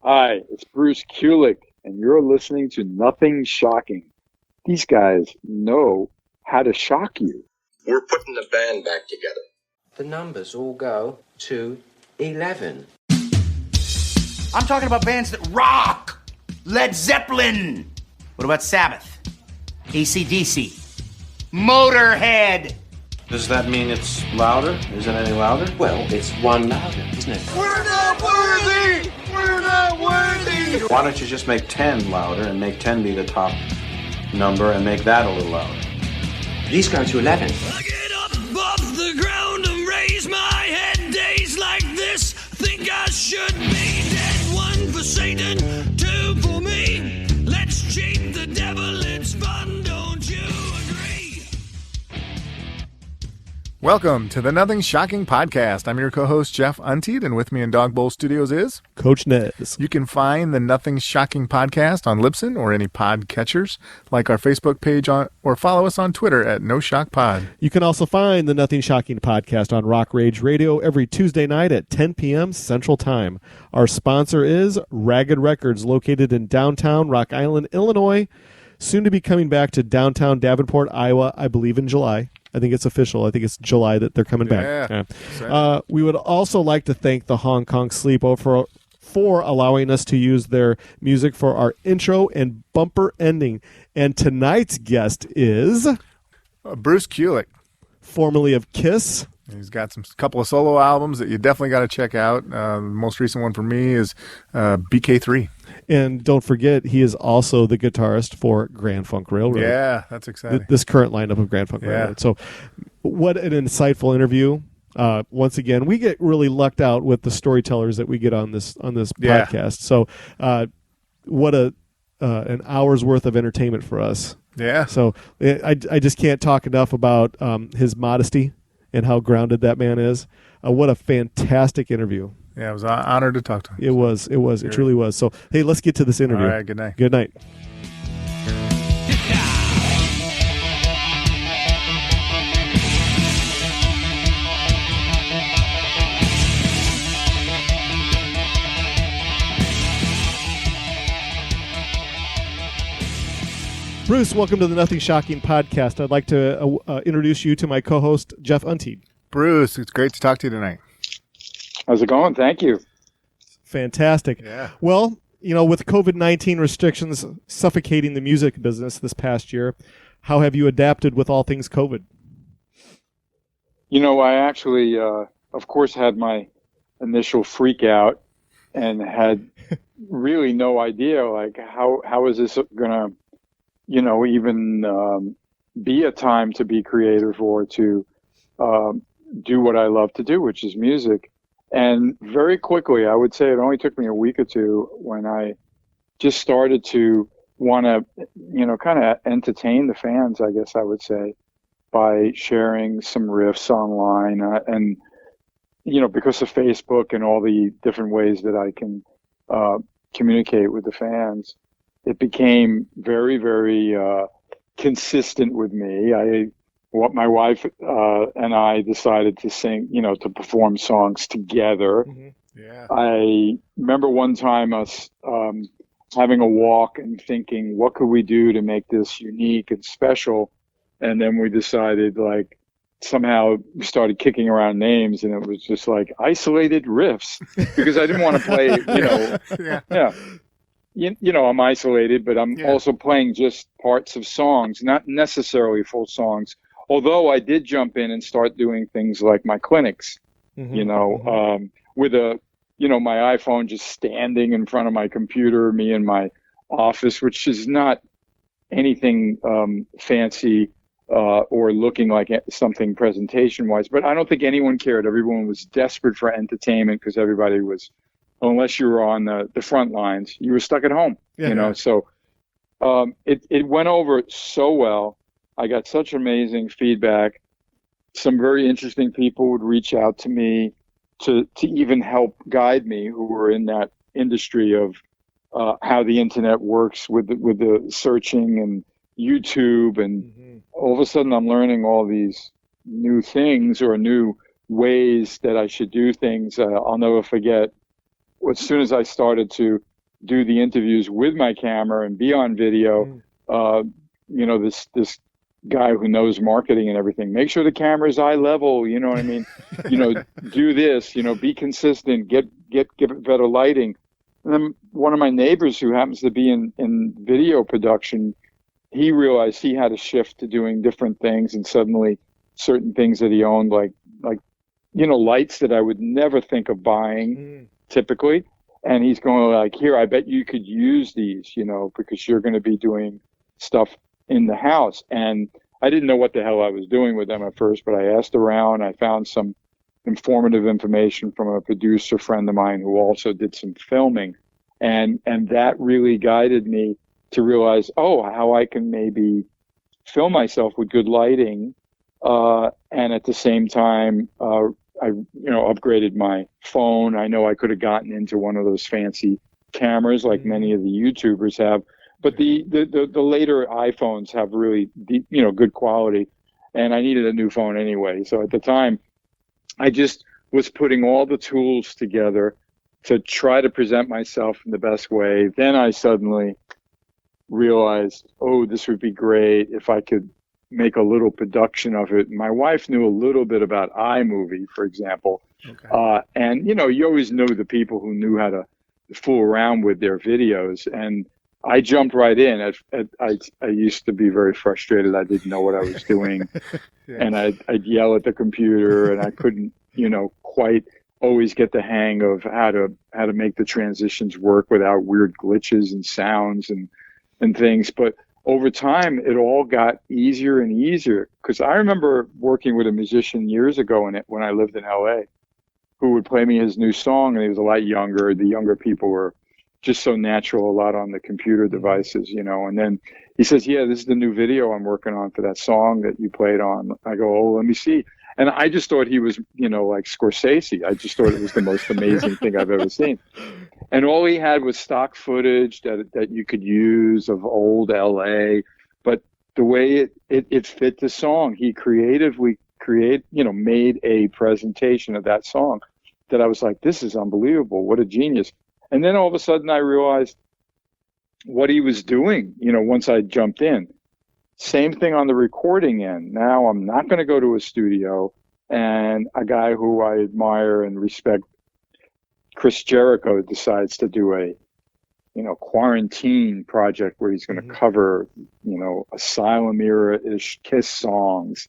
Hi, it's Bruce Kulick, and you're listening to Nothing Shocking. These guys know how to shock you. We're putting the band back together. The numbers all go to 11. I'm talking about bands that rock. Led Zeppelin. What about Sabbath? AC/DC. Motorhead. Does that mean it's louder? Is it any louder? Well, it's one louder, isn't it? We're not worthy! We're not worthy! Why don't you just make 10 louder and make 10 be the top number and make that a little louder? These go to 11. I get up off the ground and raise my head. Days like this, think I should be dead. One for Satan, two for me. Let's cheat the devil, it's fun, don't you agree? Welcome to the Nothing Shocking Podcast. I'm your co-host, Jeff Untied, and with me in Dog Bowl Studios is Coach Nez. You can find the Nothing Shocking Podcast on Libsyn or any pod catchers, like our Facebook page or follow us on Twitter at NoShockPod. You can also find the Nothing Shocking Podcast on Rock Rage Radio every Tuesday night at 10 p.m. Central Time. Our sponsor is Ragged Records, located in downtown Rock Island, Illinois, soon to be coming back to downtown Davenport, Iowa, I believe in July. I think it's official. I think it's July that they're coming back. Yeah. We would also like to thank the Hong Kong Sleepover for allowing us to use their music for our intro and bumper ending. And tonight's guest is Bruce Kulick, formerly of Kiss. He's got couple of solo albums that you definitely got to check out. The most recent one for me is BK3. And don't forget, he is also the guitarist for Grand Funk Railroad. Yeah, that's exciting. This current lineup of Grand Funk Railroad. So what an insightful interview. Once again, we get really lucked out with the storytellers that we get on this podcast. So what an hour's worth of entertainment for us. Yeah. So I just can't talk enough about his modesty and how grounded that man is. What a fantastic interview. Yeah, it was an honor to talk to him. It was. It truly was. So, hey, let's get to this interview. All right, good night. Good night. Bruce, welcome to the Nothing Shocking Podcast. I'd like to introduce you to my co-host, Jeff Untied. Bruce, it's great to talk to you tonight. How's it going? Thank you. Fantastic. Yeah. Well, with COVID-19 restrictions suffocating the music business this past year, how have you adapted with all things COVID? I actually, of course, had my initial freak out and had really no idea, like, how is this going to, even be a time to be creative or to do what I love to do, which is music. And very quickly, I would say it only took me a week or two when I just started to want to, kind of entertain the fans, I guess I would say, by sharing some riffs online. And, because of Facebook and all the different ways that I can communicate with the fans, it became very, very consistent with me. What my wife and I decided to sing, to perform songs together. Mm-hmm. Yeah. I remember one time us having a walk and thinking, what could we do to make this unique and special? And then we decided, like, somehow we started kicking around names, and it was just like Isolated Riffs, because I didn't want to play, I'm isolated, but I'm also playing just parts of songs, not necessarily full songs. Although I did jump in and start doing things like my clinics, with my iPhone just standing in front of my computer, me in my office, which is not anything fancy or looking like something presentation-wise. But I don't think anyone cared. Everyone was desperate for entertainment because everybody was, unless you were on the front lines, you were stuck at home, So it went over so well. I got such amazing feedback. Some very interesting people would reach out to me to even help guide me, who were in that industry of how the internet works with the searching and YouTube. And all of a sudden I'm learning all these new things or new ways that I should do things. I'll never forget, as soon as I started to do the interviews with my camera and be on video. You know, this guy who knows marketing and everything, make sure the camera's eye level, you know what I mean? You know, do this, you know, be consistent, give it better lighting. And then one of my neighbors who happens to be in video production, he realized he had to shift to doing different things, and suddenly certain things that he owned, like you know, lights that I would never think of buying typically. And he's going like, here, I bet you could use these, you know, because you're going to be doing stuff in the house. And I didn't know what the hell I was doing with them at first, but I asked around. I found some informative information from a producer friend of mine who also did some filming. And that really guided me to realize, how I can maybe film myself with good lighting. And at the same time, I, you know, upgraded my phone. I know I could have gotten into one of those fancy cameras like many of the YouTubers have, but the later iPhones have really deep, you know, good quality, and I needed a new phone anyway. So at the time, I just was putting all the tools together to try to present myself in the best way. Then I suddenly realized, this would be great if I could make a little production of it. My wife knew a little bit about iMovie, for example. Okay. And, you know, you always knew the people who knew how to fool around with their videos. And I jumped right in. I used to be very frustrated. I didn't know what I was doing. And I'd yell at the computer, and I couldn't, you know, quite always get the hang of how to make the transitions work without weird glitches and sounds and things. But over time, it all got easier and easier, because I remember working with a musician years ago when I lived in LA, who would play me his new song, and he was a lot younger. The younger people were just so natural, a lot on the computer devices, you know. And then he says, yeah, this is the new video I'm working on for that song that you played on. I go, let me see. And I just thought he was, you know, like Scorsese. I just thought it was the most amazing thing I've ever seen. And all he had was stock footage that you could use of old LA. But the way it fit the song, he creatively made a presentation of that song that I was like, this is unbelievable. What a genius. And then all of a sudden I realized what he was doing, you know, once I jumped in. Same thing on the recording end. Now I'm not going to go to a studio, and a guy who I admire and respect, Chris Jericho, decides to do a, you know, Kuarantine project where he's going to cover, you know, Asylum era-ish Kiss songs.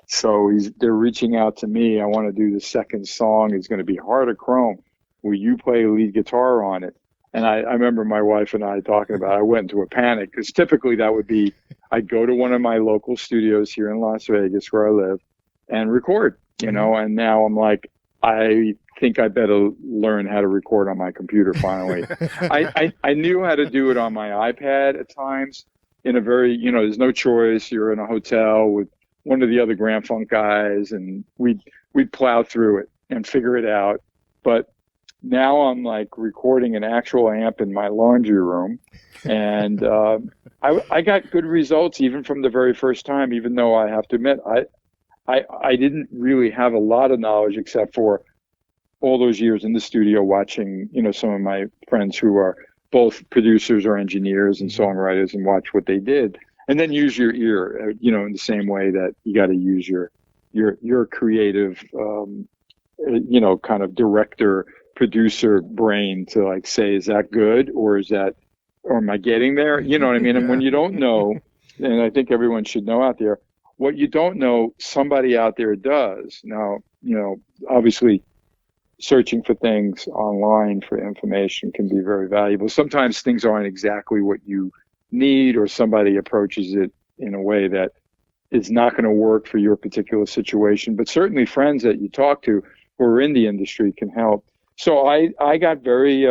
So they're reaching out to me. I want to do the second song. It's going to be Heart of Chrome. Will you play lead guitar on it? And I remember my wife and I talking about it. I went into a panic, because typically that would be, I'd go to one of my local studios here in Las Vegas where I live and record, you know. And now I'm like, I think I better learn how to record on my computer finally. I knew how to do it on my iPad at times in a very, you know, there's no choice. You're in a hotel with one of the other Grand Funk guys, and we'd plow through it and figure it out. But now I'm like recording an actual amp in my laundry room, and I got good results even from the very first time, even though I have to admit I didn't really have a lot of knowledge except for all those years in the studio watching, you know, some of my friends who are both producers or engineers and songwriters, and watch what they did, and then use your ear, you know, in the same way that you got to use your creative, you know, kind of director, producer brain to like say, is that good, or am I getting there? You know what I mean? And when you don't know, and I think everyone should know out there, what you don't know, somebody out there does. Now, you know, obviously searching for things online for information can be very valuable. Sometimes things aren't exactly what you need, or somebody approaches it in a way that is not going to work for your particular situation. But certainly friends that you talk to who are in the industry can help. So I got very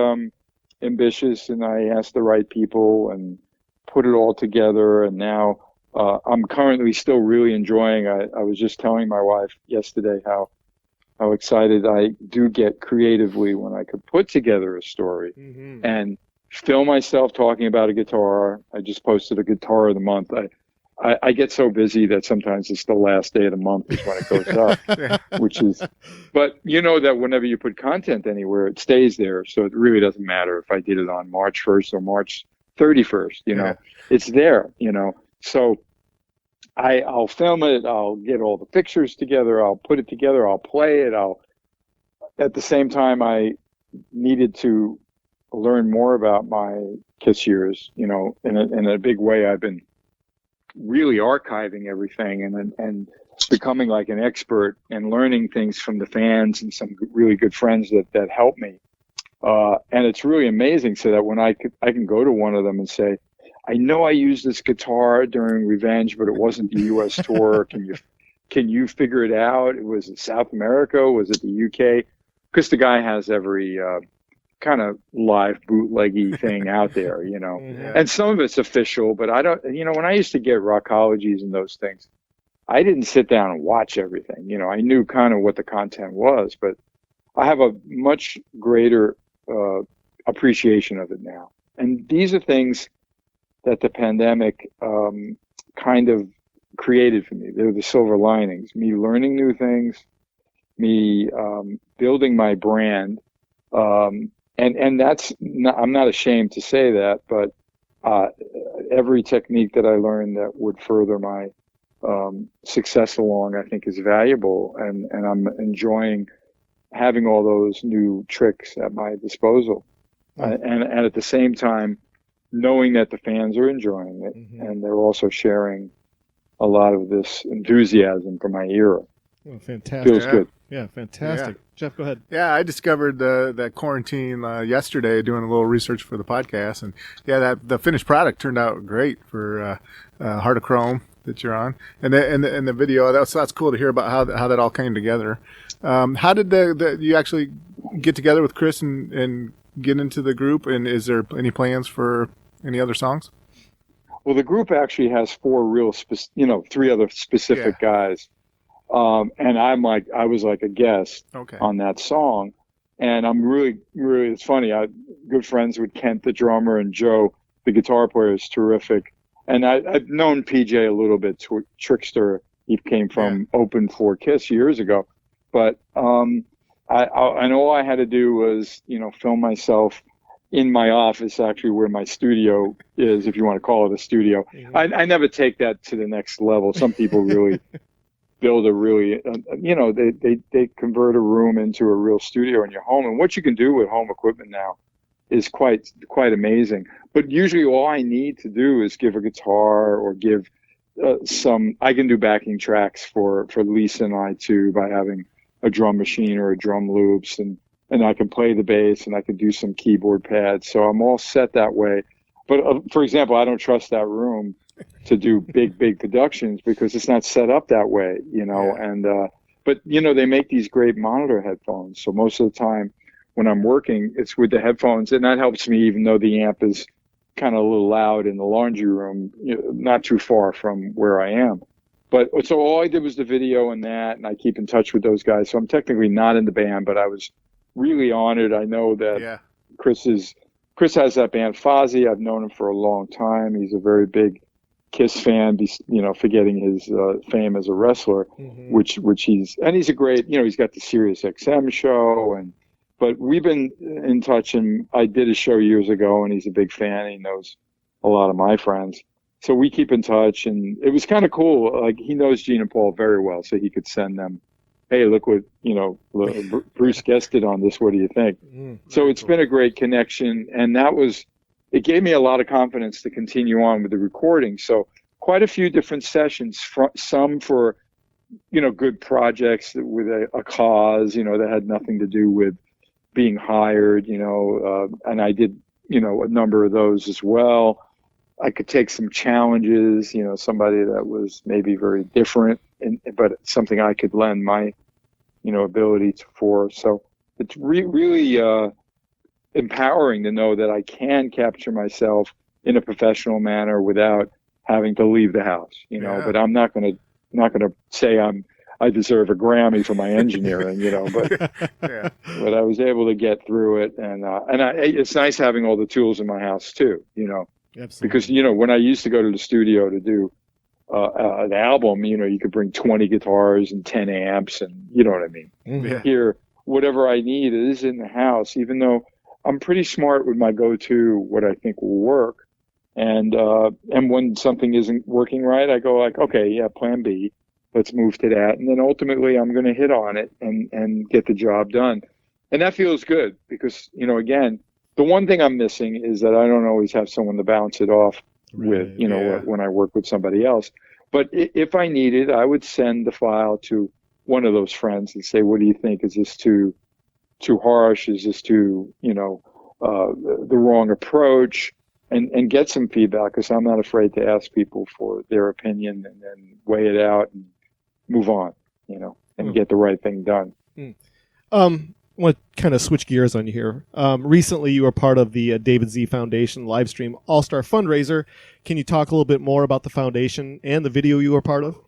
ambitious, and I asked the right people and put it all together. And now I'm currently still really enjoying. I was just telling my wife yesterday how excited I do get creatively when I could put together a story and film myself talking about a guitar. I just posted a guitar of the month. I get so busy that sometimes it's the last day of the month is when it goes up, but you know that whenever you put content anywhere, it stays there. So it really doesn't matter if I did it on March 1st or March 31st, it's there, so I'll film it. I'll get all the pictures together. I'll put it together. I'll play it. At the same time, I needed to learn more about my Kiss years, in a big way. I've been really archiving everything and becoming like an expert and learning things from the fans and some really good friends that helped me. And it's really amazing, so that when I can go to one of them and say, I know I used this guitar during Revenge, but it wasn't the U.S. tour. Can you figure it out? Was it South America? Was it the UK? Because the guy has every kind of live bootleggy thing out there, And some of it's official, but I don't. When I used to get Rockologies and those things, I didn't sit down and watch everything. I knew kind of what the content was, but I have a much greater appreciation of it now. And these are things that the pandemic kind of created for me. They're the silver linings. Me learning new things, me building my brand, and that's not, I'm not ashamed to say that, but every technique that I learned that would further my success along, I think, is valuable, and I'm enjoying having all those new tricks at my disposal, and at the same time, knowing that the fans are enjoying it, and they're also sharing a lot of this enthusiasm for my era. Oh, fantastic. Feels good. Yeah, fantastic. Yeah. Jeff, go ahead. Yeah, I discovered that Quarantine yesterday doing a little research for the podcast, and the finished product turned out great for Heart of Chrome that you're on, and the video. That's cool to hear about how that all came together. How did you actually get together with Chris and get into the group? And is there any plans for any other songs? Well, the group actually has three other specific guys. And I was like a guest on that song. And I'm really, really, it's funny. I'm good friends with Kent, the drummer, and Joe, the guitar player, is terrific. And I've known PJ a little bit, Trickster. He came from Open for Kiss years ago. But, and all I had to do was, film myself in my office, actually, where my studio is, if you want to call it a studio. I never take that to the next level. Some people really build a really, they convert a room into a real studio in your home. And what you can do with home equipment now is quite amazing. But usually all I need to do is give a guitar or give I can do backing tracks for Lisa and I too, by having a drum machine or a drum loops, and I can play the bass, and I can do some keyboard pads. So I'm all set that way. But for example, I don't trust that room to do big productions because it's not set up that way, and but they make these great monitor headphones. So most of the time when I'm working, it's with the headphones, and that helps me, even though the amp is kind of a little loud in the laundry room, not too far from where I am. But so all I did was the video and that, and I keep in touch with those guys. So I'm technically not in the band, but I was really honored. I know that Chris has that band Fozzy. I've known him for a long time. He's a very big Kiss fan, forgetting his fame as a wrestler, which he's a great, he's got the Sirius XM show, but we've been in touch, and I did a show years ago, and he's a big fan. He knows a lot of my friends. So we keep in touch, and it was kind of cool. Like, he knows Gene and Paul very well, so he could send them, hey, look what, Bruce guested on this. What do you think? So it's been a great connection, and it gave me a lot of confidence to continue on with the recording. So quite a few different sessions, some for, good projects with a cause, that had nothing to do with being hired, and I did, a number of those as well. I could take some challenges, somebody that was maybe very different, but something I could lend my, ability for. So it's really empowering to know that I can capture myself in a professional manner without having to leave the house, but I'm not going to say I deserve a Grammy for my engineering, but I was able to get through it. And it's nice having all the tools in my house too, Absolutely. Because, when I used to go to the studio to do an album, you could bring 20 guitars and 10 amps, and you know what I mean. Yeah. Here, whatever I need is in the house, even though I'm pretty smart with my go-to, what I think will work. And when something isn't working right, I go like, okay, yeah, plan B, let's move to that. And then ultimately I'm going to hit on it and get the job done. And that feels good because, again, the one thing I'm missing is that I don't always have someone to bounce it off with, when I work with somebody else. But if I needed, I would send the file to one of those friends and say, what do you think? Is this too harsh? Is this too, the wrong approach? And get some feedback, because I'm not afraid to ask people for their opinion and then weigh it out and move on, and get the right thing done. I want to kind of switch gears on you here. Recently, you were part of the David Z Foundation live stream All-Star fundraiser. Can you talk a little bit more about the foundation and the video you were part of?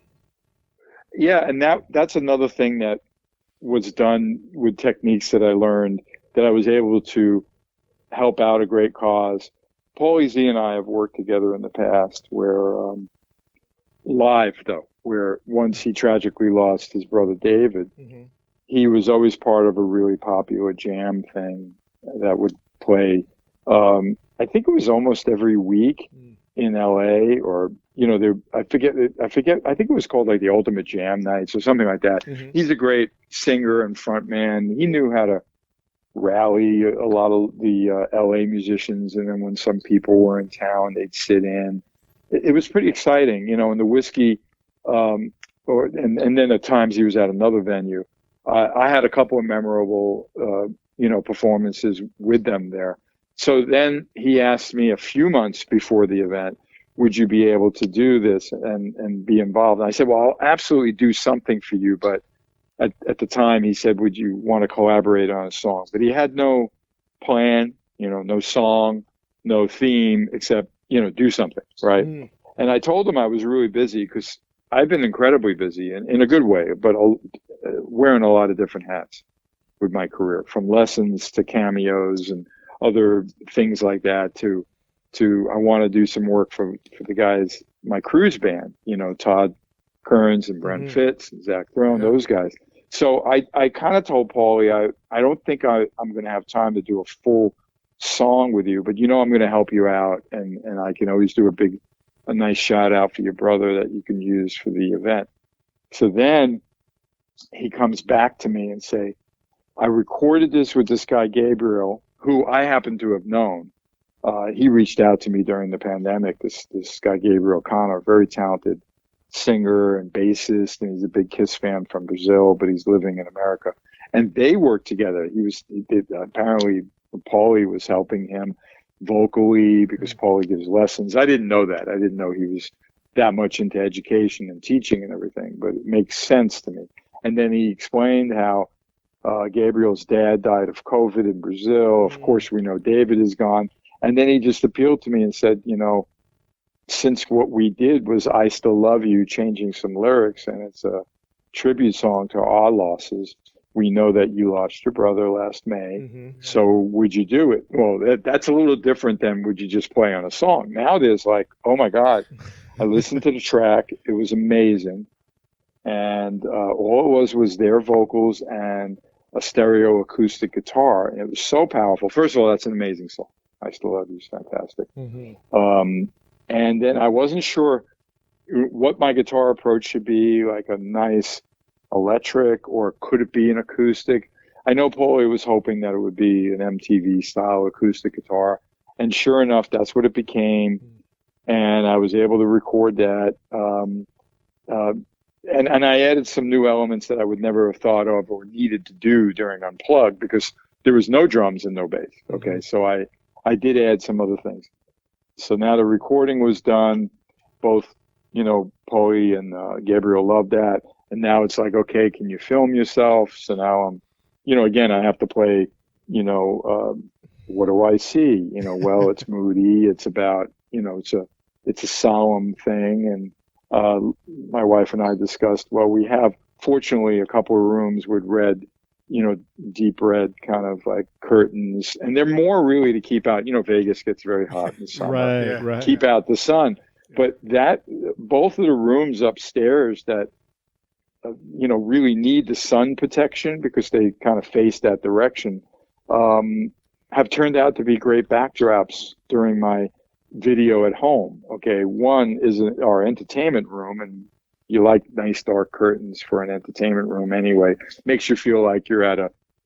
Yeah, and that's another thing that was done with techniques that I learned, that I was able to help out a great cause. Paulie Z and I have worked together in the past where where once he tragically lost his brother David, he was always part of a really popular jam thing that would play, I think it was almost every week in LA, or, I forget, I think it was called like the Ultimate Jam Nights or something like that. He's a great singer and frontman. He knew how to rally a lot of the LA musicians, and then when some people were in town, they'd sit in. It was pretty exciting, and the whiskey, and then at times he was at another venue. I had a couple of memorable, performances with them there. So then he asked me a few months before the event, would you be able to do this and be involved? And I said, well, I'll absolutely do something for you, but at the time, he said, would you want to collaborate on a song? But he had no plan, no song, no theme, except, do something, right? And I told him I was really busy, because I've been incredibly busy in a good way, but wearing a lot of different hats with my career, from lessons to cameos and other things like that to I want to do some work for the guys, my cruise band, Todd Kearns and Brent Fitz and Zach Throne, those guys. So I kind of told Paulie, I don't think I'm going to have time to do a full song with you, but I'm going to help you out, and I can always do a nice shout out for your brother that you can use for the event. So then he comes back to me and say, I recorded this with this guy, Gabriel, who I happen to have known. He reached out to me during the pandemic, this guy, Gabriel Connor, very talented singer and bassist, and he's a big Kiss fan from Brazil, but he's living in America. And they worked together. Apparently Paulie was helping him vocally, because Paulie gives lessons. I didn't know that. I didn't know he was that much into education and teaching and everything, but it makes sense to me. And then he explained how Gabriel's dad died of COVID in Brazil. Of course, we know David is gone. And then he just appealed to me and said, since what we did was I Still Love You, changing some lyrics, and it's a tribute song to our losses, we know that you lost your brother last May, so would you do it? Well, that's a little different than would you just play on a song. Now there's like, oh my God, I listened to the track, it was amazing, and all it was their vocals and a stereo acoustic guitar, and it was so powerful. First of all, that's an amazing song. I Still Love You is fantastic. And then I wasn't sure what my guitar approach should be, like a nice electric, or could it be an acoustic? I know Paulie was hoping that it would be an MTV style acoustic guitar, and sure enough, that's what it became. And I was able to record that. And I added some new elements that I would never have thought of or needed to do during Unplugged, because there was no drums and no bass. Okay, so I did add some other things. So now the recording was done. Both, Paulie and Gabriel loved that. And now it's like, okay, can you film yourself? So now I'm, again, I have to play, what do I see? Well, it's moody. It's about, it's a solemn thing. And my wife and I discussed, well, we have, fortunately, a couple of rooms with red, deep red kind of like curtains. And they're more really to keep out, Vegas gets very hot in the summer. Right. Keep out the sun. But both of the rooms upstairs that, really need the sun protection because they kind of face that direction, have turned out to be great backdrops during my video at home. Okay, one is our entertainment room, and you like nice dark curtains for an entertainment room anyway. Makes you feel like you're at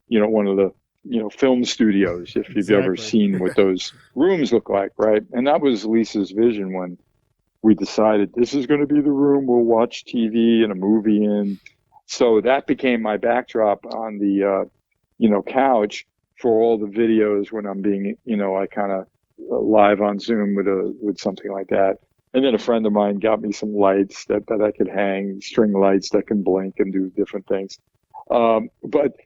one of the, film studios, if you've ever seen what those rooms look like, right? And that was Lisa's vision when we decided this is going to be the room we'll watch TV and a movie in. So that became my backdrop on the, couch for all the videos when I'm being, I kind of live on Zoom with something like that. And then a friend of mine got me some lights that I could hang, string lights that can blink and do different things. But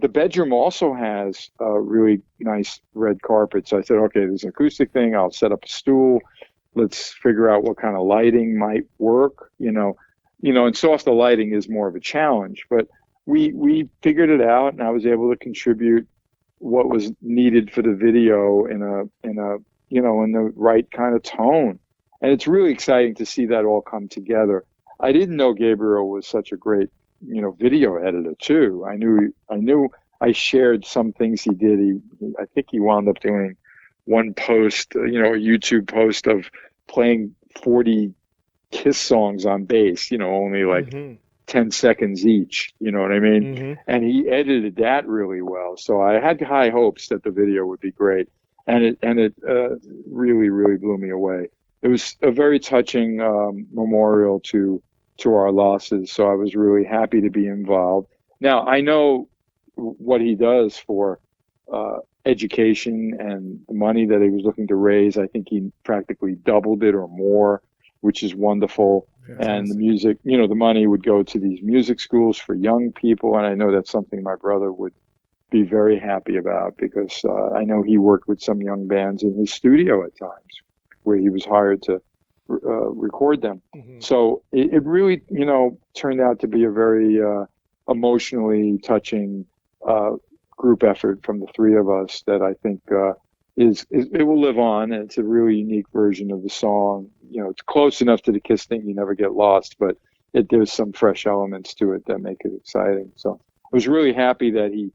the bedroom also has really nice red carpet. So I said, okay, there's an acoustic thing. I'll set up a stool. Let's figure out what kind of lighting might work, and soft the lighting is more of a challenge, but we figured it out, and I was able to contribute what was needed for the video in the right kind of tone. And it's really exciting to see that all come together. I didn't know Gabriel was such a great, video editor too. I knew I shared some things he did. I think he wound up doing one post, a YouTube post of playing 40 Kiss songs on bass, only like 10 seconds each, you know what I mean? Mm-hmm. And he edited that really well. So I had high hopes that the video would be great. And it really, really blew me away. It was a very touching memorial to our losses. So I was really happy to be involved. Now, I know what he does for education and the money that he was looking to raise. I think he practically doubled it or more, which is wonderful. And the music, the money would go to these music schools for young people. And I know that's something my brother would be very happy about, because I know he worked with some young bands in his studio at times where he was hired to record them. Mm-hmm. So it really, turned out to be a very emotionally touching group effort from the three of us that I think it will live on. And it's a really unique version of the song. It's close enough to the Kiss thing, you never get lost, but there's some fresh elements to it that make it exciting. So I was really happy that he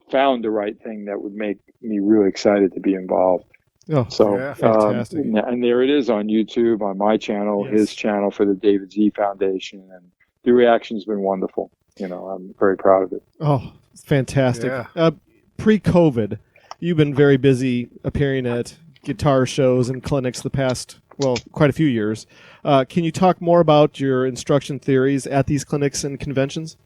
found the right thing that would make me really excited to be involved. Oh, so yeah, fantastic. And there it is on YouTube, on my channel, yes. His channel for the David Z Foundation, and the reaction's been wonderful. I'm very proud of it. Oh, fantastic. Yeah. Pre-COVID, you've been very busy appearing at guitar shows and clinics the past, quite a few years. Can you talk more about your instruction theories at these clinics and conventions?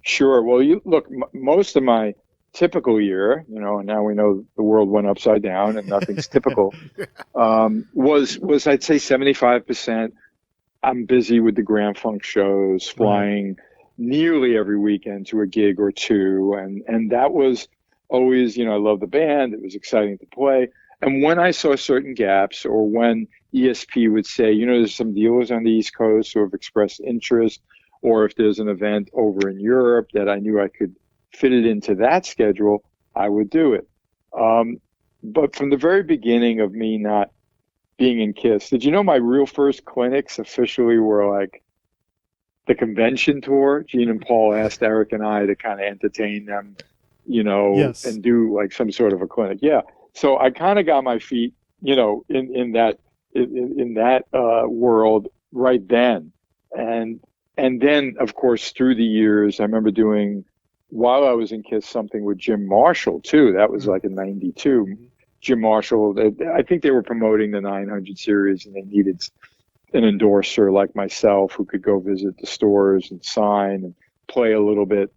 Sure. Well, look, most of my typical year, and now we know the world went upside down and nothing's typical, was I'd say 75%. I'm busy with the Grand Funk shows, flying nearly every weekend to a gig or two. And that was always, I love the band. It was exciting to play. And when I saw certain gaps, or when ESP would say, there's some dealers on the East Coast who have expressed interest, or if there's an event over in Europe that I knew I could fit it into that schedule, I would do it. But from the very beginning of me not being in KISS, did you know my real first clinics officially were like the convention tour? Gene and Paul asked Eric and I to kind of entertain them, yes. and do like some sort of a clinic. Yeah. So I kind of got my feet, in that world right then. And then, of course, through the years, I remember doing, while I was in KISS, something with Jim Marshall, too. That was like in 92. Jim Marshall, I think they were promoting the 900 series, and they needed an endorser like myself who could go visit the stores and sign and play a little bit.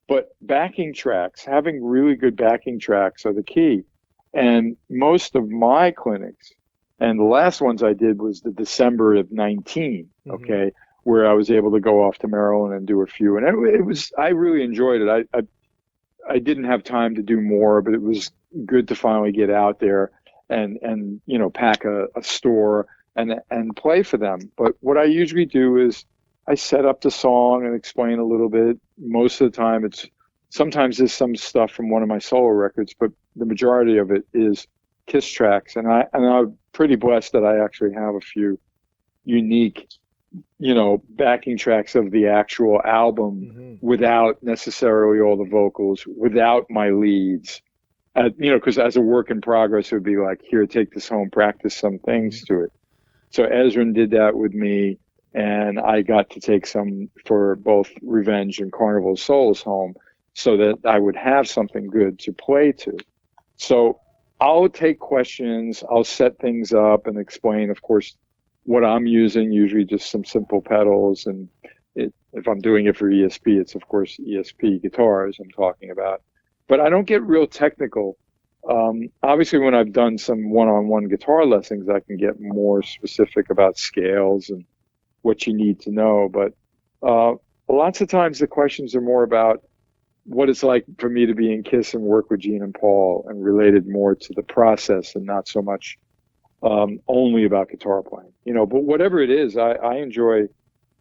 But backing tracks, having really good backing tracks are the key. And most of my clinics, and the last ones I did was the December of 19, okay, where I was able to go off to Maryland and do a few. And I really enjoyed it. I didn't have time to do more, but it was good to finally get out there and pack a store and play for them. But what I usually do is I set up the song and explain a little bit. Most of the time sometimes there's some stuff from one of my solo records, but the majority of it is Kiss tracks, and I'm pretty blessed that I actually have a few unique, backing tracks of the actual album without necessarily all the vocals, without my leads. Because as a work in progress, it would be like, here, take this home, practice some things to it. So Ezrin did that with me, and I got to take some for both Revenge and Carnival of Souls home so that I would have something good to play to. So I'll take questions, I'll set things up and explain, of course, what I'm using, usually just some simple pedals. And if I'm doing it for ESP, it's, of course, ESP guitars I'm talking about. But I don't get real technical. Obviously, when I've done some one-on-one guitar lessons, I can get more specific about scales and what you need to know. But lots of times the questions are more about what it's like for me to be in Kiss and work with Gene and Paul, and related more to the process and not so much only about guitar playing. But whatever it is, I enjoy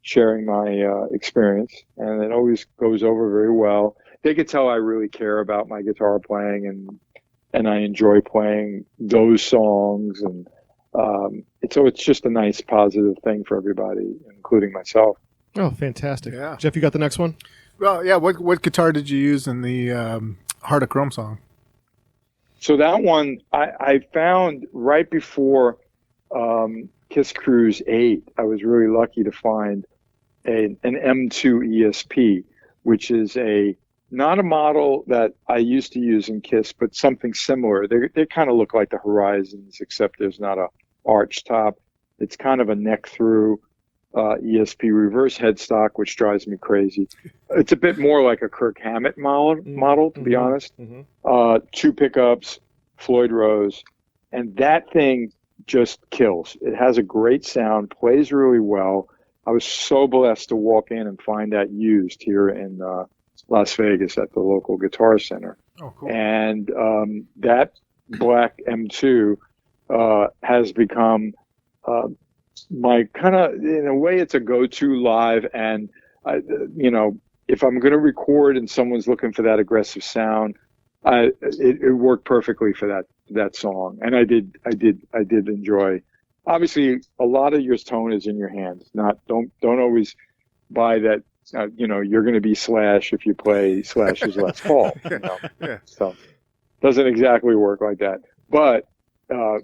sharing my experience, and it always goes over very well. They could tell I really care about my guitar playing, and I enjoy playing those songs, and it's just a nice positive thing for everybody, including myself. Oh, fantastic! Yeah. Jeff, you got the next one? Well, yeah. What guitar did you use in the Heart of Chrome song? So that one I found right before Kiss Cruise 8. I was really lucky to find an M2 ESP, which is not a model that I used to use in Kiss, but something similar. They kind of look like the Horizons, except there's not a arch top. It's kind of a neck through ESP reverse headstock, which drives me crazy. It's a bit more like a Kirk Hammett model, to be honest. 2 pickups, Floyd Rose, and that thing just kills. It has a great sound, plays really well. I was so blessed to walk in and find that used here in Las Vegas at the local Guitar Center. Oh, cool. And that black M2 has become my kind of, in a way, it's a go-to live. And if I'm going to record and someone's looking for that aggressive sound, it worked perfectly for that song. And I did enjoy. Obviously, a lot of your tone is in your hands. Don't always buy that. You're going to be Slash if you play Slash's Les Paul. Yeah. So doesn't exactly work like that. But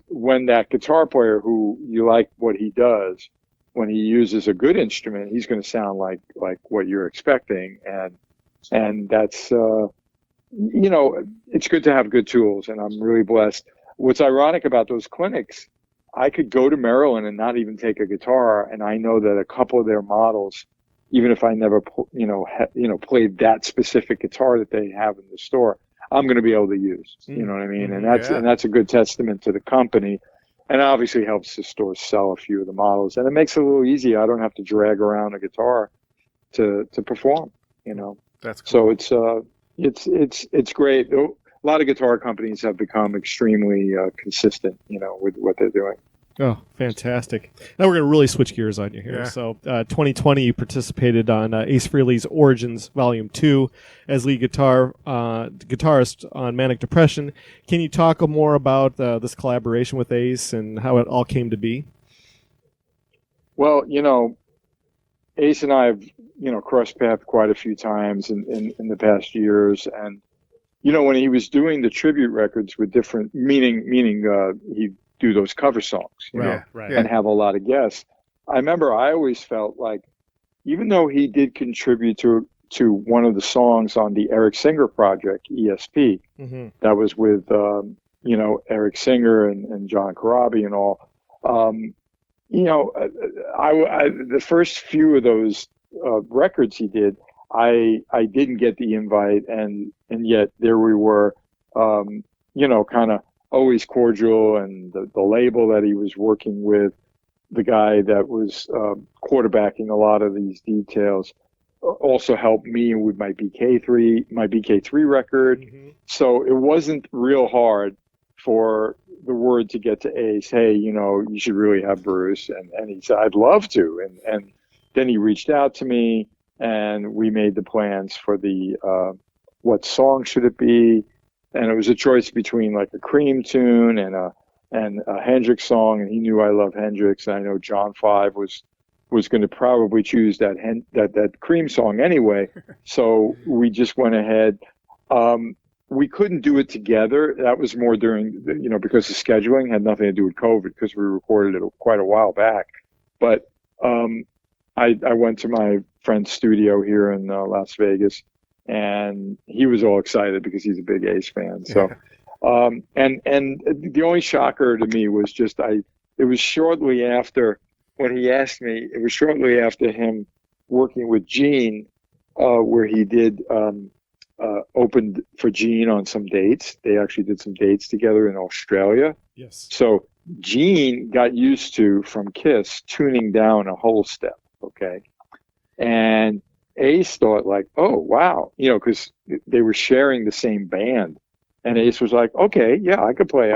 when that guitar player who you like what he does, when he uses a good instrument, he's going to sound like what you're expecting. And that's, it's good to have good tools, and I'm really blessed. What's ironic about those clinics, I could go to Maryland and not even take a guitar, and I know that a couple of their models, even if I never, played that specific guitar that they have in the store, I'm going to be able to use. You know what I mean? And that's a good testament to the company, and it obviously helps the store sell a few of the models, and it makes it a little easier. I don't have to drag around a guitar to perform. That's cool. So it's great. A lot of guitar companies have become extremely consistent, with what they're doing. Oh, fantastic. Now we're going to really switch gears on you here. Yeah. So 2020, you participated on Ace Frehley's Origins Volume 2 as lead guitarist on Manic Depression. Can you talk more about this collaboration with Ace and how it all came to be? Well, Ace and I have, crossed paths quite a few times in the past years. And, when he was doing the tribute records with different, meaning he'd do those cover songs, and have a lot of guests. I remember I always felt like, even though he did contribute to one of the songs on the Eric Singer project, ESP, that was with, Eric Singer and John Corabi and all, the first few of those records he did, I didn't get the invite, and yet there we were, kind of always cordial, and the label that he was working with, the guy that was quarterbacking a lot of these details, also helped me with my BK3 record. So it wasn't real hard for the word to get to Ace, hey, you should really have Bruce. And he said, I'd love to. And then he reached out to me, and we made the plans for the, what song should it be? and it was a choice between like a Cream tune and a Hendrix song, and he knew I love Hendrix, and I know John 5 was going to probably choose that Cream song anyway. So we just went ahead. We couldn't do it together. That was more during, because the scheduling had nothing to do with COVID, because we recorded it quite a while back. But I went to my friend's studio here in Las Vegas, and he was all excited because he's a big Ace fan. So, and the only shocker to me was just it was shortly after when he asked me. It was shortly after him working with Gene, where he did opened for Gene on some dates. They actually did some dates together in Australia. Yes. So Gene got used to, from Kiss, tuning down a whole step. Okay. And Ace thought like, oh, wow, because they were sharing the same band. And Ace was like, okay, yeah, I could play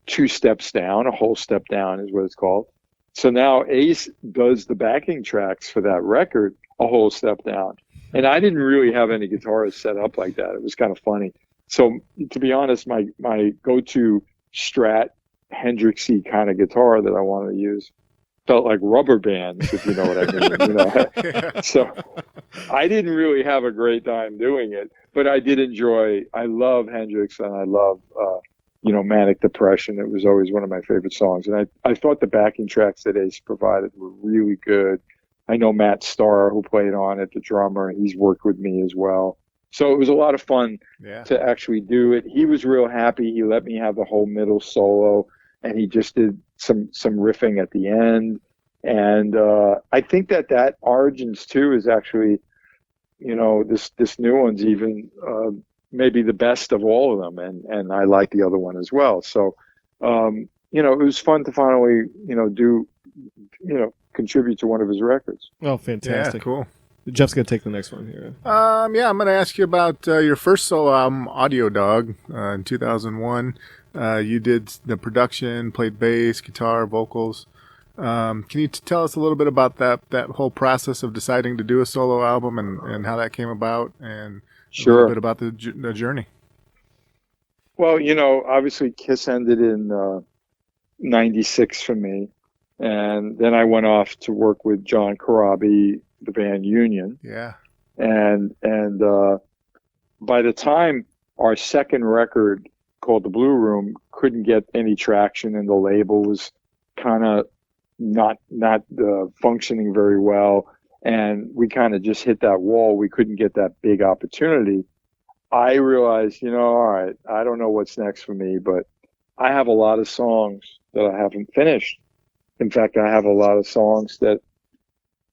two steps down, a whole step down is what it's called. So now Ace does the backing tracks for that record, a whole step down. And I didn't really have any guitars set up like that. It was kind of funny. So to be honest, my go-to Strat Hendrixy kind of guitar that I wanted to use felt like rubber bands, if you know what I mean. So I didn't really have a great time doing it, but I did enjoy. I love Hendrix, and I love Manic Depression. It was always one of my favorite songs, and I thought the backing tracks that Ace provided were really good. I know Matt Starr, who played on it, the drummer, and he's worked with me as well. So it was a lot of fun to actually do it. He was real happy. He let me have the whole middle solo, and he just did some riffing at the end. And I think that Origins 2 is actually, this new one's even maybe the best of all of them, and I like the other one as well. So, it was fun to finally, contribute to one of his records. Oh, fantastic. Yeah, cool. Jeff's going to take the next one here. I'm going to ask you about your first solo album, Audio Dog, in 2001. You did the production, played bass, guitar, vocals. Can you tell us a little bit about that whole process of deciding to do a solo album and how that came about, and a little bit about the journey? Well, obviously Kiss ended in 96 for me. And then I went off to work with John Corabi, the band Union. Yeah. And by the time our second record, called The Blue Room, couldn't get any traction, and the label was kind of not functioning very well, and we kind of just hit that wall. We couldn't get that big opportunity. I realized, all right, I don't know what's next for me, but I have a lot of songs that I haven't finished. In fact, I have a lot of songs that,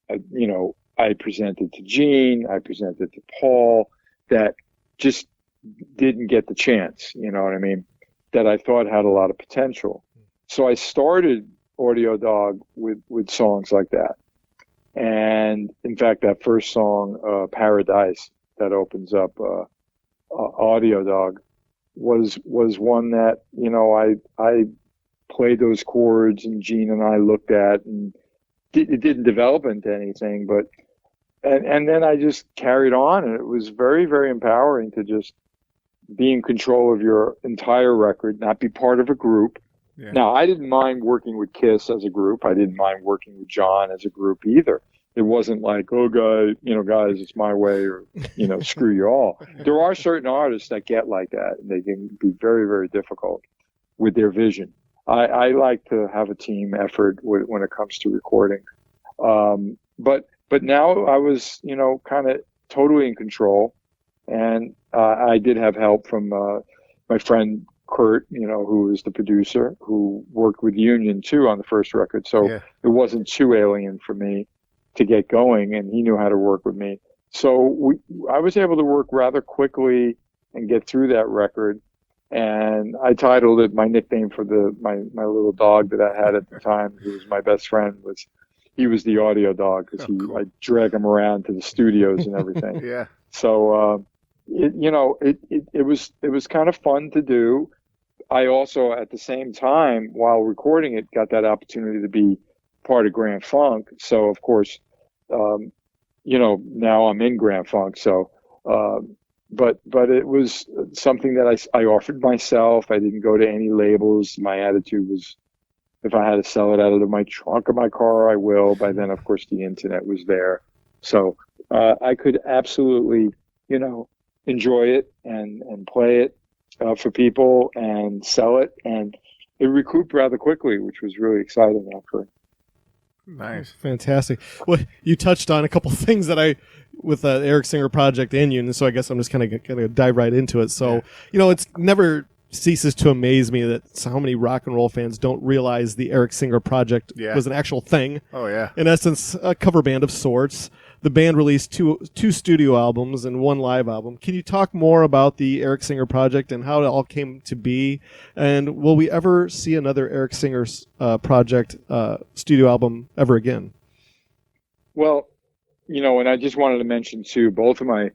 I presented to Gene, I presented to Paul, that just didn't get the chance, you know what I mean, that I thought had a lot of potential. So I started Audio Dog with songs like that. And in fact, that first song, Paradise, that opens up Audio Dog, was one that, I played those chords, and Gene and I looked at, and it didn't develop into anything, but and then I just carried on, and it was very, very empowering to just be in control of your entire record, not be part of a group. Yeah. Now, I didn't mind working with Kiss as a group. I didn't mind working with John as a group either. It wasn't like, oh, guys, it's my way, or, screw you all. There are certain artists that get like that, and they can be very, very difficult with their vision. I like to have a team effort when it comes to recording. But now I was, kind of totally in control. And I did have help from my friend Kurt, who was the producer, who worked with Union too on the first record. So it wasn't too alien for me to get going, and he knew how to work with me. So I was able to work rather quickly and get through that record. And I titled it, my nickname for my little dog that I had at the time, who was my best friend, he was the Audio Dog, because I drag him around to the studios and everything. Yeah. So it was kind of fun to do. I also, at the same time, while recording it, got that opportunity to be part of Grand Funk. So of course, now I'm in Grand Funk. So but it was something that I offered myself. I didn't go to any labels. My attitude was, if I had to sell it out of my trunk of my car, I will. By then, of course, the internet was there. So I could absolutely, enjoy it and play it for people and sell it. And it recouped rather quickly, which was really exciting actually. Nice. Fantastic. Well, you touched on a couple things that with the Eric Singer project and you, and so I guess I'm just kind of going to dive right into it. So, it's never ceases to amaze me that so many rock and roll fans don't realize the Eric Singer project was an actual thing. Oh, yeah. In essence, a cover band of sorts. The band released two studio albums and one live album. Can you talk more about the Eric Singer project and how it all came to be? And will we ever see another Eric Singer project studio album ever again? Well, and I just wanted to mention too, both of my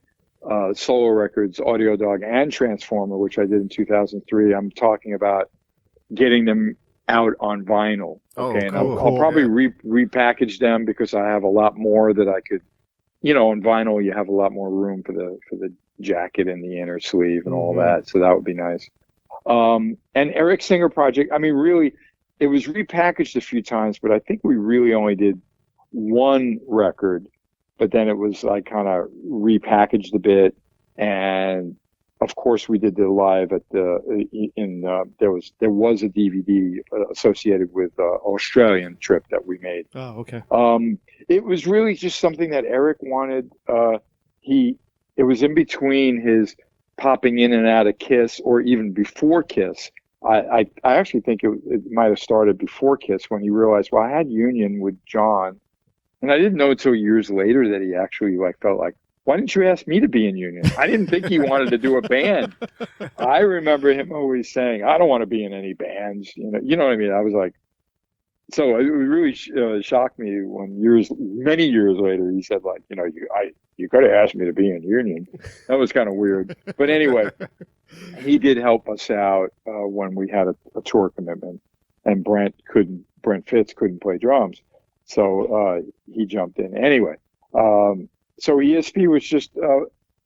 solo records, Audio Dog and Transformer, which I did in 2003, I'm talking about getting them out on vinyl. Okay, and I'll probably repackage them because I have a lot more that I could, on vinyl you have a lot more room for the jacket and the inner sleeve and all that, so that would be nice. And Eric Singer project, I mean, really, it was repackaged a few times, but I think we really only did one record. But then it was like kind of repackaged a bit, and of course we did the live at there was a DVD associated with Australian trip that we made. Oh, okay. It was really just something that Eric wanted. It was in between his popping in and out of Kiss, or even before Kiss. I actually think it might have started before Kiss when he realized, well, I had Union with John. And I didn't know until years later that he actually felt like, why didn't you ask me to be in Union? I didn't think he wanted to do a band. I remember him always saying, I don't want to be in any bands. You know what I mean? I was like, so it really shocked me when many years later, he said you could have asked me to be in Union. That was kind of weird. But anyway, he did help us out when we had a tour commitment, and Brent Fitz couldn't play drums. So he jumped in. Anyway, so ESP was just,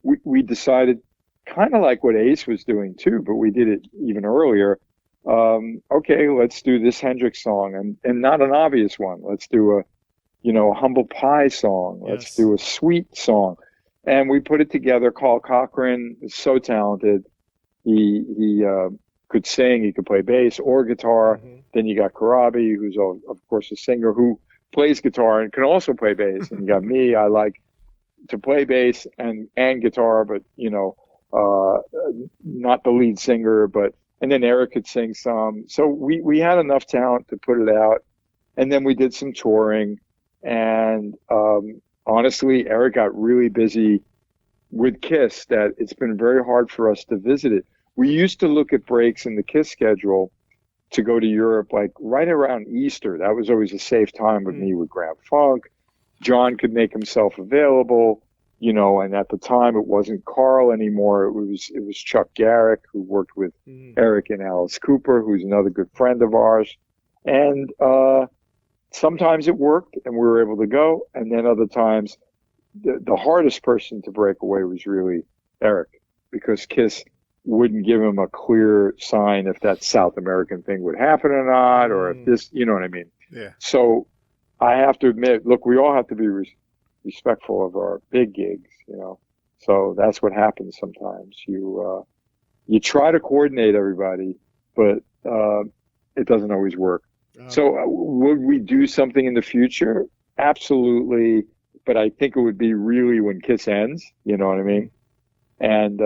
we decided kind of like what Ace was doing too, but we did it even earlier. Okay, let's do this Hendrix song, and not an obvious one. Let's do a Humble Pie song. Let's do a Sweet song. And we put it together. Carl Cochran is so talented. He could sing, he could play bass or guitar. Then you got Karabi, who's of course a singer who plays guitar and can also play bass. And you got me, I like to play bass and guitar, but not the lead singer, and then Eric could sing some. So we had enough talent to put it out. And then we did some touring, and honestly, Eric got really busy with Kiss that it's been very hard for us to visit it. We used to look at breaks in the Kiss schedule to go to Europe, like right around Easter. That was always a safe time with me with Grand Funk. John could make himself available, and at the time it wasn't Carl anymore. It was Chuck Garrick, who worked with Eric and Alice Cooper, who's another good friend of ours. And sometimes it worked and we were able to go. And then other times the hardest person to break away was really Eric, because Kiss wouldn't give him a clear sign if that South American thing would happen or not, or if this, you know what I mean? Yeah. So I have to admit, look, we all have to be respectful of our big gigs, so that's what happens sometimes. You try to coordinate everybody, but it doesn't always work. So would we do something in the future? Absolutely. But I think it would be really when Kiss ends, you know what I mean? And,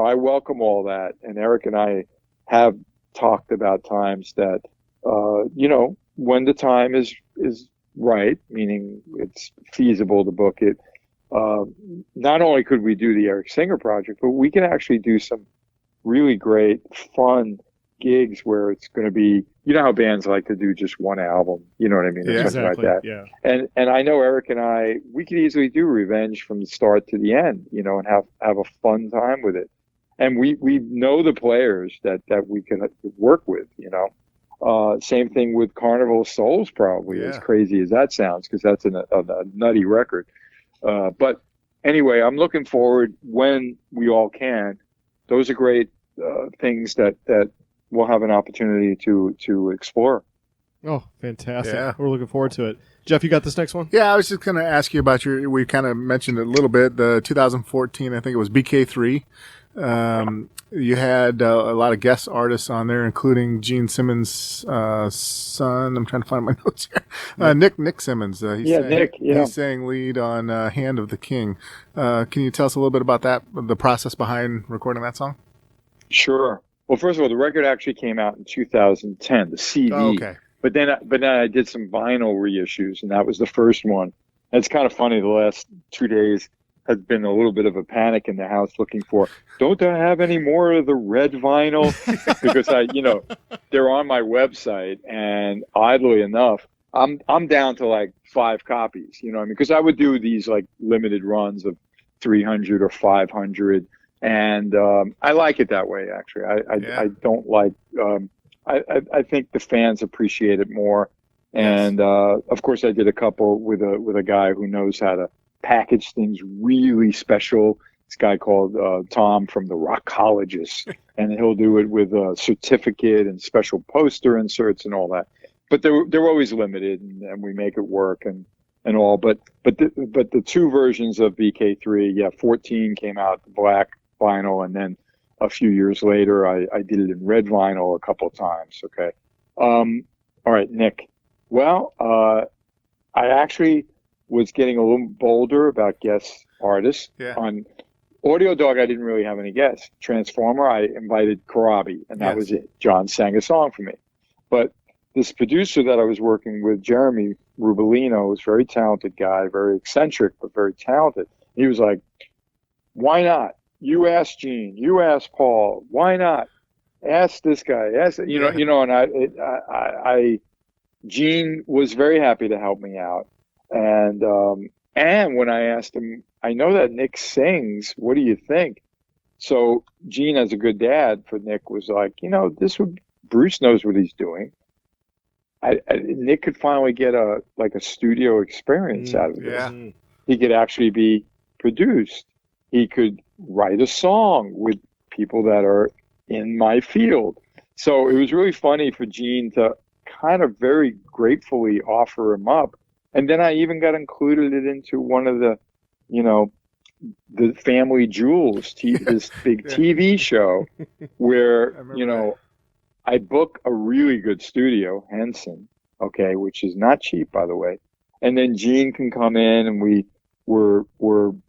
I welcome all that. And Eric and I have talked about times that, when the time is right, meaning it's feasible to book it. Not only could we do the Eric Singer project, but we can actually do some really great, fun gigs where it's going to be, how bands like to do just one album, you know what I mean? Yeah, or something exactly. like that. Yeah. And I know Eric and I, we could easily do Revenge from the start to the end, and have a fun time with it. And we know the players that we can work with, same thing with Carnival of Souls, probably, as crazy as that sounds, because that's a nutty record. But anyway, I'm looking forward when we all can. Those are great things that we'll have an opportunity to explore. Oh, fantastic. Yeah. We're looking forward to it. Jeff, you got this next one? Yeah, I was just going to ask you about we kind of mentioned it a little bit, the 2014, I think it was BK3. You had a lot of guest artists on there, including Gene Simmons' son. I'm trying to find my notes here. Nick Simmons. He sang lead on Hand of the King. Can you tell us a little bit about that, the process behind recording that song? Sure. Well, first of all, the record actually came out in 2010, the CD. Oh, okay. But then I did some vinyl reissues, and that was the first one. And it's kind of funny. The last 2 days has been a little bit of a panic in the house looking for, don't I have any more of the red vinyl? Because they're on my website, and oddly enough, I'm down to like 5 copies, you know what I mean? Because I would do these like limited runs of 300 or 500, and I like it that way, actually. I don't like, I think the fans appreciate it more. And of course, I did a couple with a guy who knows how to package things really special. This guy called Tom from the Rockologist, and he'll do it with a certificate and special poster inserts and all that. But they're always limited, and we make it work and all. But the 2 versions of BK3, 14 came out the black vinyl, and then a few years later I did it in red vinyl a couple of times. Okay. All right, Nick. Well, I actually was getting a little bolder about guest artists. Yeah. On Audio Dog, I didn't really have any guests. Transformer, I invited Karabi, and that was it. John sang a song for me. But this producer that I was working with, Jeremy Rubolino, was a very talented guy, very eccentric, but very talented. He was like, why not? You ask Gene, you ask Paul, why not? Ask this guy, and Gene was very happy to help me out. And when I asked him, I know that Nick sings, what do you think? So Gene, as a good dad for Nick, was like, Bruce knows what he's doing. Nick could finally get a studio experience out of this. Yeah. He could actually be produced. He could write a song with people that are in my field. So it was really funny for Gene to kind of very gratefully offer him up. And then I even got included it into one of the, the Family Jewels, this big TV show where, I book a really good studio, Henson, okay, which is not cheap, by the way. And then Gene can come in, and we were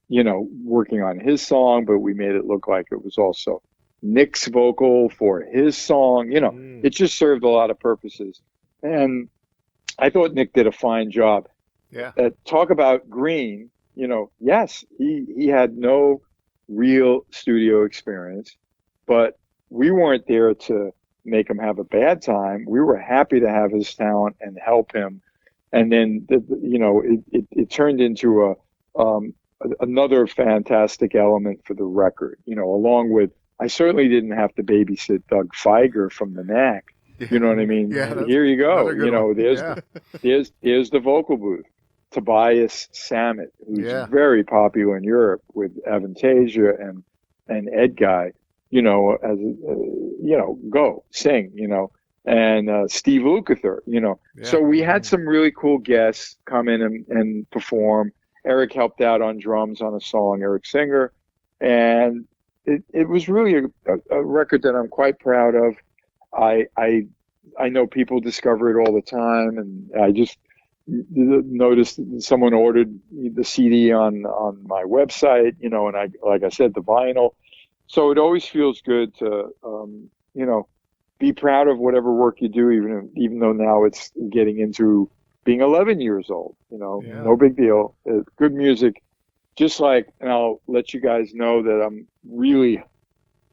working on his song, but we made it look like it was also Nick's vocal for his song. It just served a lot of purposes. And I thought Nick did a fine job. Yeah. Talk about green, yes, he had no real studio experience, but we weren't there to make him have a bad time. We were happy to have his talent and help him. And then, it turned into another fantastic element for the record, along with, I certainly didn't have to babysit Doug Feiger from the Knack. You know what I mean? Yeah, here you go. There's the vocal booth. Tobias Sammet, who's very popular in Europe with Avantasia and Ed Guy, go sing, and Steve Lukather, So we had some really cool guests come in and perform. Eric helped out on drums on a song, Eric Singer, and it was really a record that I'm quite proud of. I know people discover it all the time, and I just noticed that someone ordered the CD on my website, and like I said, the vinyl. So it always feels good to, be proud of whatever work you do, even though now it's getting into being 11 years old, no big deal. Good music, just like, and I'll let you guys know that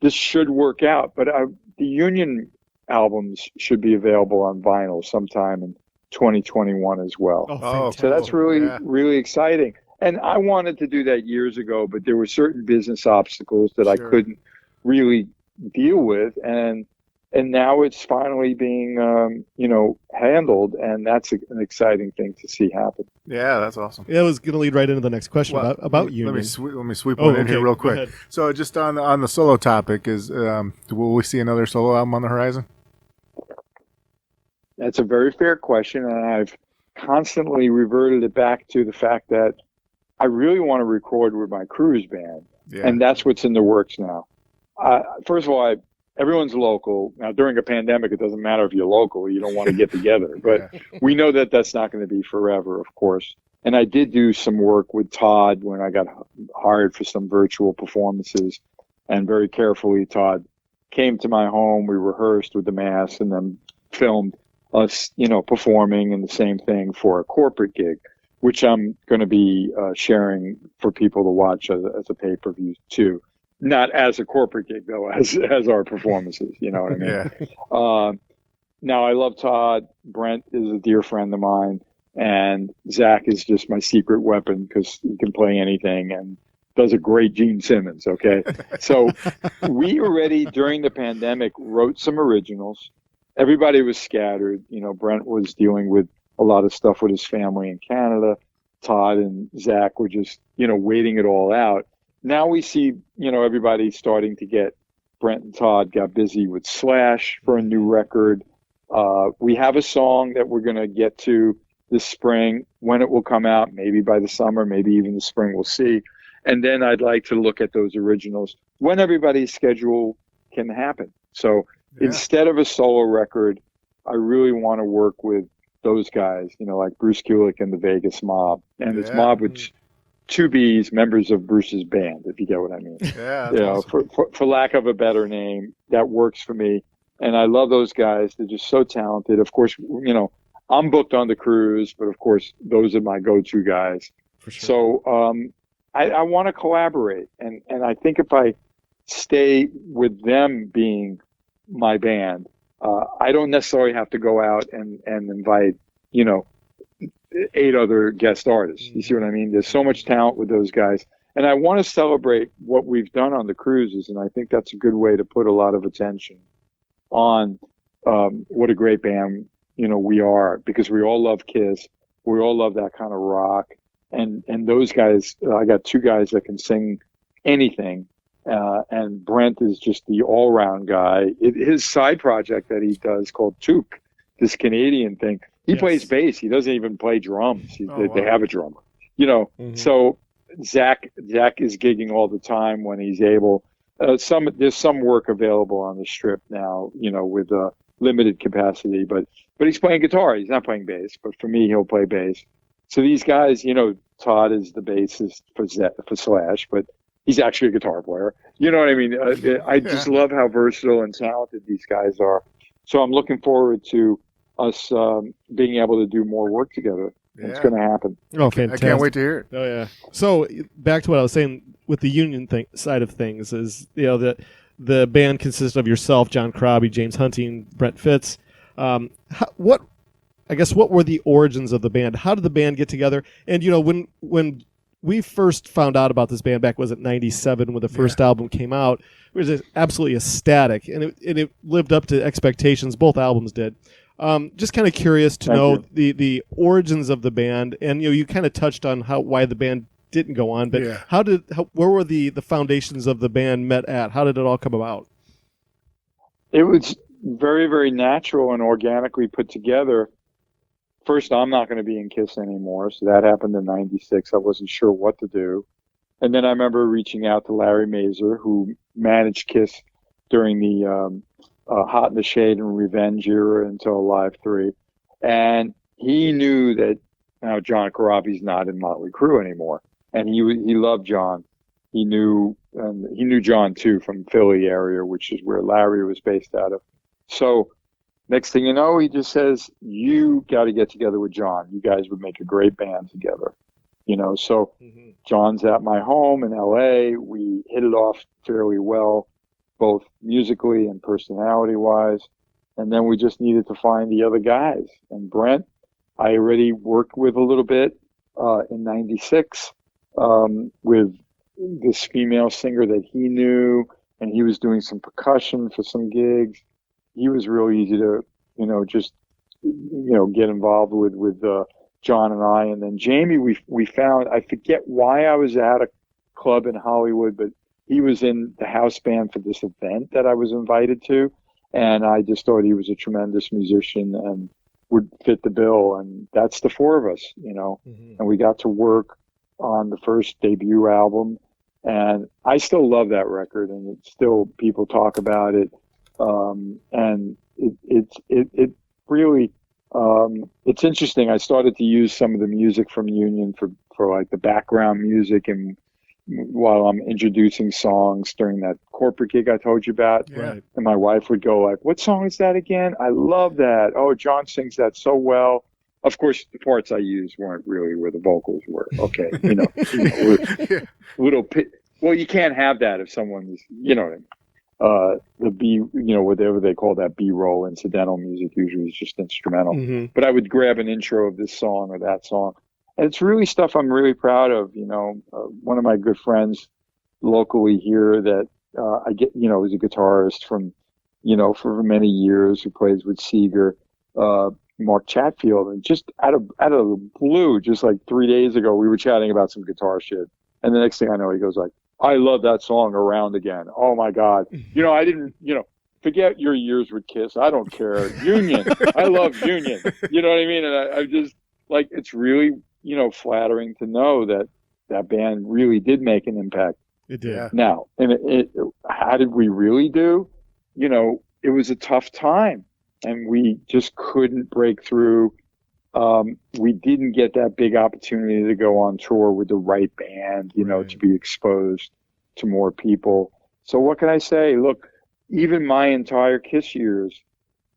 this should work out, but the Union albums should be available on vinyl sometime in 2021 as well. So that's really exciting. And I wanted to do that years ago, but there were certain business obstacles that I couldn't really deal with. And and now it's finally being, handled, and that's an exciting thing to see happen. Yeah, that's awesome. Yeah, I was going to lead right into the next question about you. Let me sweep one in here real quick. So just on the solo topic, will we see another solo album on the horizon? That's a very fair question, and I've constantly reverted it back to the fact that I really want to record with my cruise band, and that's what's in the works now. First of all, everyone's local. Now, during a pandemic, it doesn't matter if you're local. You don't want to get together. But we know that that's not going to be forever, of course. And I did do some work with Todd when I got hired for some virtual performances. And very carefully, Todd came to my home. We rehearsed with the mass and then filmed us, performing in the same thing for a corporate gig, which I'm going to be sharing for people to watch as a pay-per-view, too. Not as a corporate gig, though, as our performances, you know what I mean? Yeah. Now, I love Todd. Brent is a dear friend of mine. And Zach is just my secret weapon because he can play anything and does a great Gene Simmons, okay? So we already, during the pandemic, wrote some originals. Everybody was scattered. Brent was dealing with a lot of stuff with his family in Canada. Todd and Zach were just, waiting it all out. Now we see, everybody starting to get, Brent and Todd got busy with Slash for a new record. We have a song that we're going to get to this spring. When it will come out, maybe by the summer, maybe even the spring, we'll see. And then I'd like to look at those originals when everybody's schedule can happen. So instead of a solo record, I really want to work with those guys, like Bruce Kulick and the Vegas Mob. And it's Mob with two B's, members of Bruce's band, if you get what I mean. Yeah, that's awesome. For lack of a better name, that works for me. And I love those guys. They're just so talented. Of course, I'm booked on the cruise, but of course, those are my go-to guys. For sure. So I want to collaborate. And I think if I stay with them being my band, I don't necessarily have to go out and invite, 8 other guest artists. You see what I mean? There's so much talent with those guys. And I want to celebrate what we've done on the cruises. And I think that's a good way to put a lot of attention on what a great band, we are, because we all love Kiss. We all love that kind of rock. And those guys, I got 2 guys that can sing anything. And Brent is just the all-round guy. His side project that he does called Took, this Canadian thing, he plays bass. He doesn't even play drums. They have a drummer, So Zach is gigging all the time when he's able. There's some work available on the Strip now, with limited capacity, but he's playing guitar. He's not playing bass, but for me, he'll play bass. So these guys, Todd is the bassist for Slash, but he's actually a guitar player. You know what I mean? I just love how versatile and talented these guys are. So I'm looking forward to us being able to do more work together. Yeah. It's going to happen. Oh, fantastic. I can't wait to hear it. Oh, yeah. So back to what I was saying with the union side of things is, the band consists of yourself, John Crabby, James Hunting, Brent Fitz. What were the origins of the band? How did the band get together? And, when we first found out about this band back, was it 97 when the first album came out? It was absolutely ecstatic, and it lived up to expectations. Both albums did. Just kind of curious to know the origins of the band, and you kind of touched on why the band didn't go on, but where were the foundations of the band met at? How did it all come about? It was very, very natural and organically put together. First, I'm not going to be in Kiss anymore, so that happened in '96. I wasn't sure what to do. And then I remember reaching out to Larry Mazer, who managed Kiss during the Hot in the Shade and Revenge era until Live 3. And he knew that now John Corabi's not in Motley Crue anymore. And he loved John. He knew John, too, from Philly area, which is where Larry was based out of. So next thing you know, he just says, you got to get together with John. You guys would make a great band together. So John's at my home in L.A. We hit it off fairly well, both musically and personality-wise. And then we just needed to find the other guys. And Brent, I already worked with a little bit in '96 with this female singer that he knew, and he was doing some percussion for some gigs. he was really easy to, just, get involved with John and I. And then Jamie, we found, I forget why I was at a club in Hollywood, but he was in the house band for this event that I was invited to. And I just thought he was a tremendous musician and would fit the bill. And that's the four of us, and we got to work on the first debut album. And I still love that record, and it's still, people talk about it. And it really, it's interesting. I started to use some of the music from Union for like the background music, and while I'm introducing songs during that corporate gig I told you about. Right. And my wife would go like, what song is that again? I love that. Oh, John sings that so well. Of course, the parts I used weren't really where the vocals were. Okay. Well, you can't have that if someone's, the B, whatever they call that B-roll incidental music usually is just instrumental. Mm-hmm. But I would grab an intro of this song or that song. And it's really stuff I'm really proud of. One of my good friends locally here that I get, is a guitarist from, for many years, who plays with Seeger, Mark Chatfield. And just out of the blue, just like 3 days ago, we were chatting about some guitar shit. And the next thing I know, he goes like, I love that song, Around Again. Oh my God. I didn't, forget your years with Kiss. I don't care. Union. I love Union. You know what I mean? And I just, like, it's really, flattering to know that band really did make an impact. It did. Yeah. Now, and how did we really do? It was a tough time, and we just couldn't break through. We didn't get that big opportunity to go on tour with the right band, Right. to be exposed to more people. So what can I say? Look, even my entire Kiss years,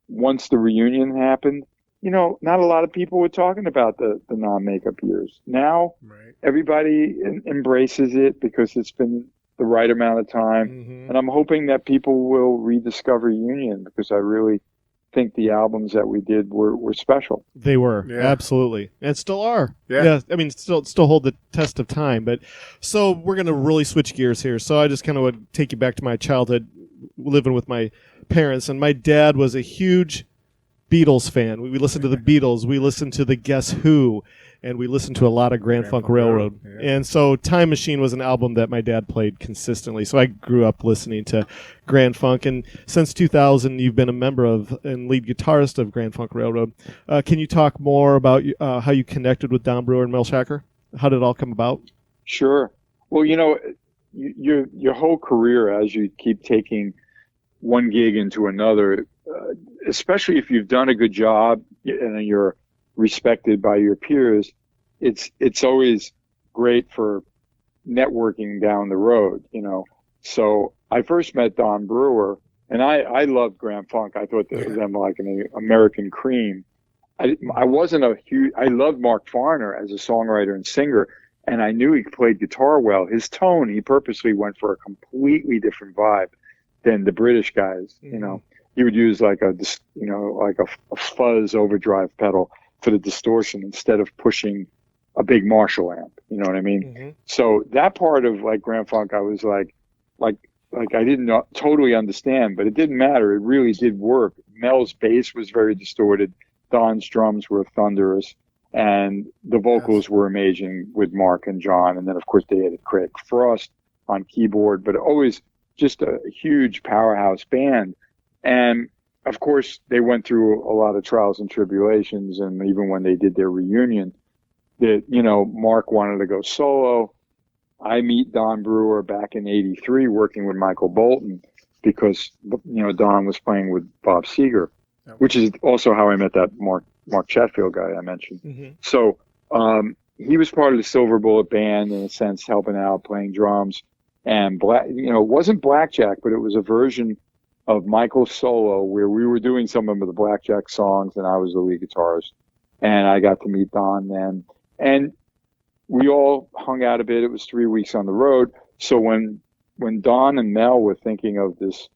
once the reunion happened, not a lot of people were talking about the non-makeup years. Now, Right. everybody embraces it because it's been the right amount of time. Mm-hmm. And I'm hoping that people will rediscover Union, because I really think the albums that we did were special. They were. Yeah. Absolutely. And still are. Yeah. I mean, still hold the test of time. But so we're going to really switch gears here. So I just kind of would take you back to my childhood living with my parents. And my dad was a huge Beatles fan. We listened to the Beatles. We listened to the Guess Who. And we listened to a lot of Grand Funk Railroad. Yeah. And so Time Machine was an album that my dad played consistently. So I grew up listening to Grand Funk. And since 2000, you've been a member of and lead guitarist of Grand Funk Railroad. Can you talk more about how you connected with Don Brewer and Mel Shacker? How did it all come about? Sure. Well, your whole career, as you keep taking one gig into another, especially if you've done a good job and you're respected by your peers, it's always great for networking down the road, So I first met Don Brewer, and I loved Grand Funk. I thought them like an American cream. I wasn't I loved Mark Farner as a songwriter and singer, and I knew he played guitar well. His tone, he purposely went for a completely different vibe than the British guys, He would use like a fuzz overdrive pedal for the distortion instead of pushing a big Marshall amp. You know what I mean? Mm-hmm. So that part of like Grand Funk, I was like I didn't totally understand, but it didn't matter. It really did work. Mel's bass was very distorted. Don's drums were thunderous, and the vocals were amazing with Mark and John. And then of course they had Craig Frost on keyboard, but always just a huge powerhouse band. And of course, they went through a lot of trials and tribulations, and even when they did their reunion, that Mark wanted to go solo. I meet Don Brewer back in '83, working with Michael Bolton, because Don was playing with Bob Seger, which is also how I met that Mark Chatfield guy I mentioned. Mm-hmm. So he was part of the Silver Bullet band in a sense, helping out, playing drums, and it wasn't Blackjack, but it was a version of Michael's solo where we were doing some of the Blackjack songs and I was the lead guitarist, and I got to meet Don then. And we all hung out a bit. It was 3 weeks on the road. So when Don and Mel were thinking of this,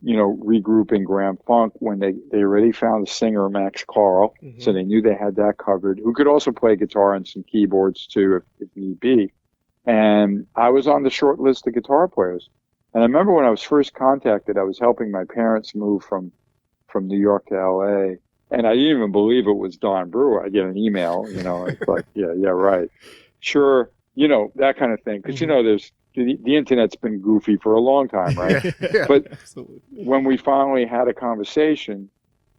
regrouping Grand Funk, when they already found a singer, Max Carl, Mm-hmm. so they knew they had that covered, who could also play guitar and some keyboards too if need be. And I was on the short list of guitar players. And I remember when I was first contacted, I was helping my parents move from from New York to LA. And I didn't even believe it was Don Brewer. I get an email, it's like, yeah, right. Sure. That kind of thing. Cause there's the internet's been goofy for a long time, right? Yeah, but absolutely. When we finally had a conversation,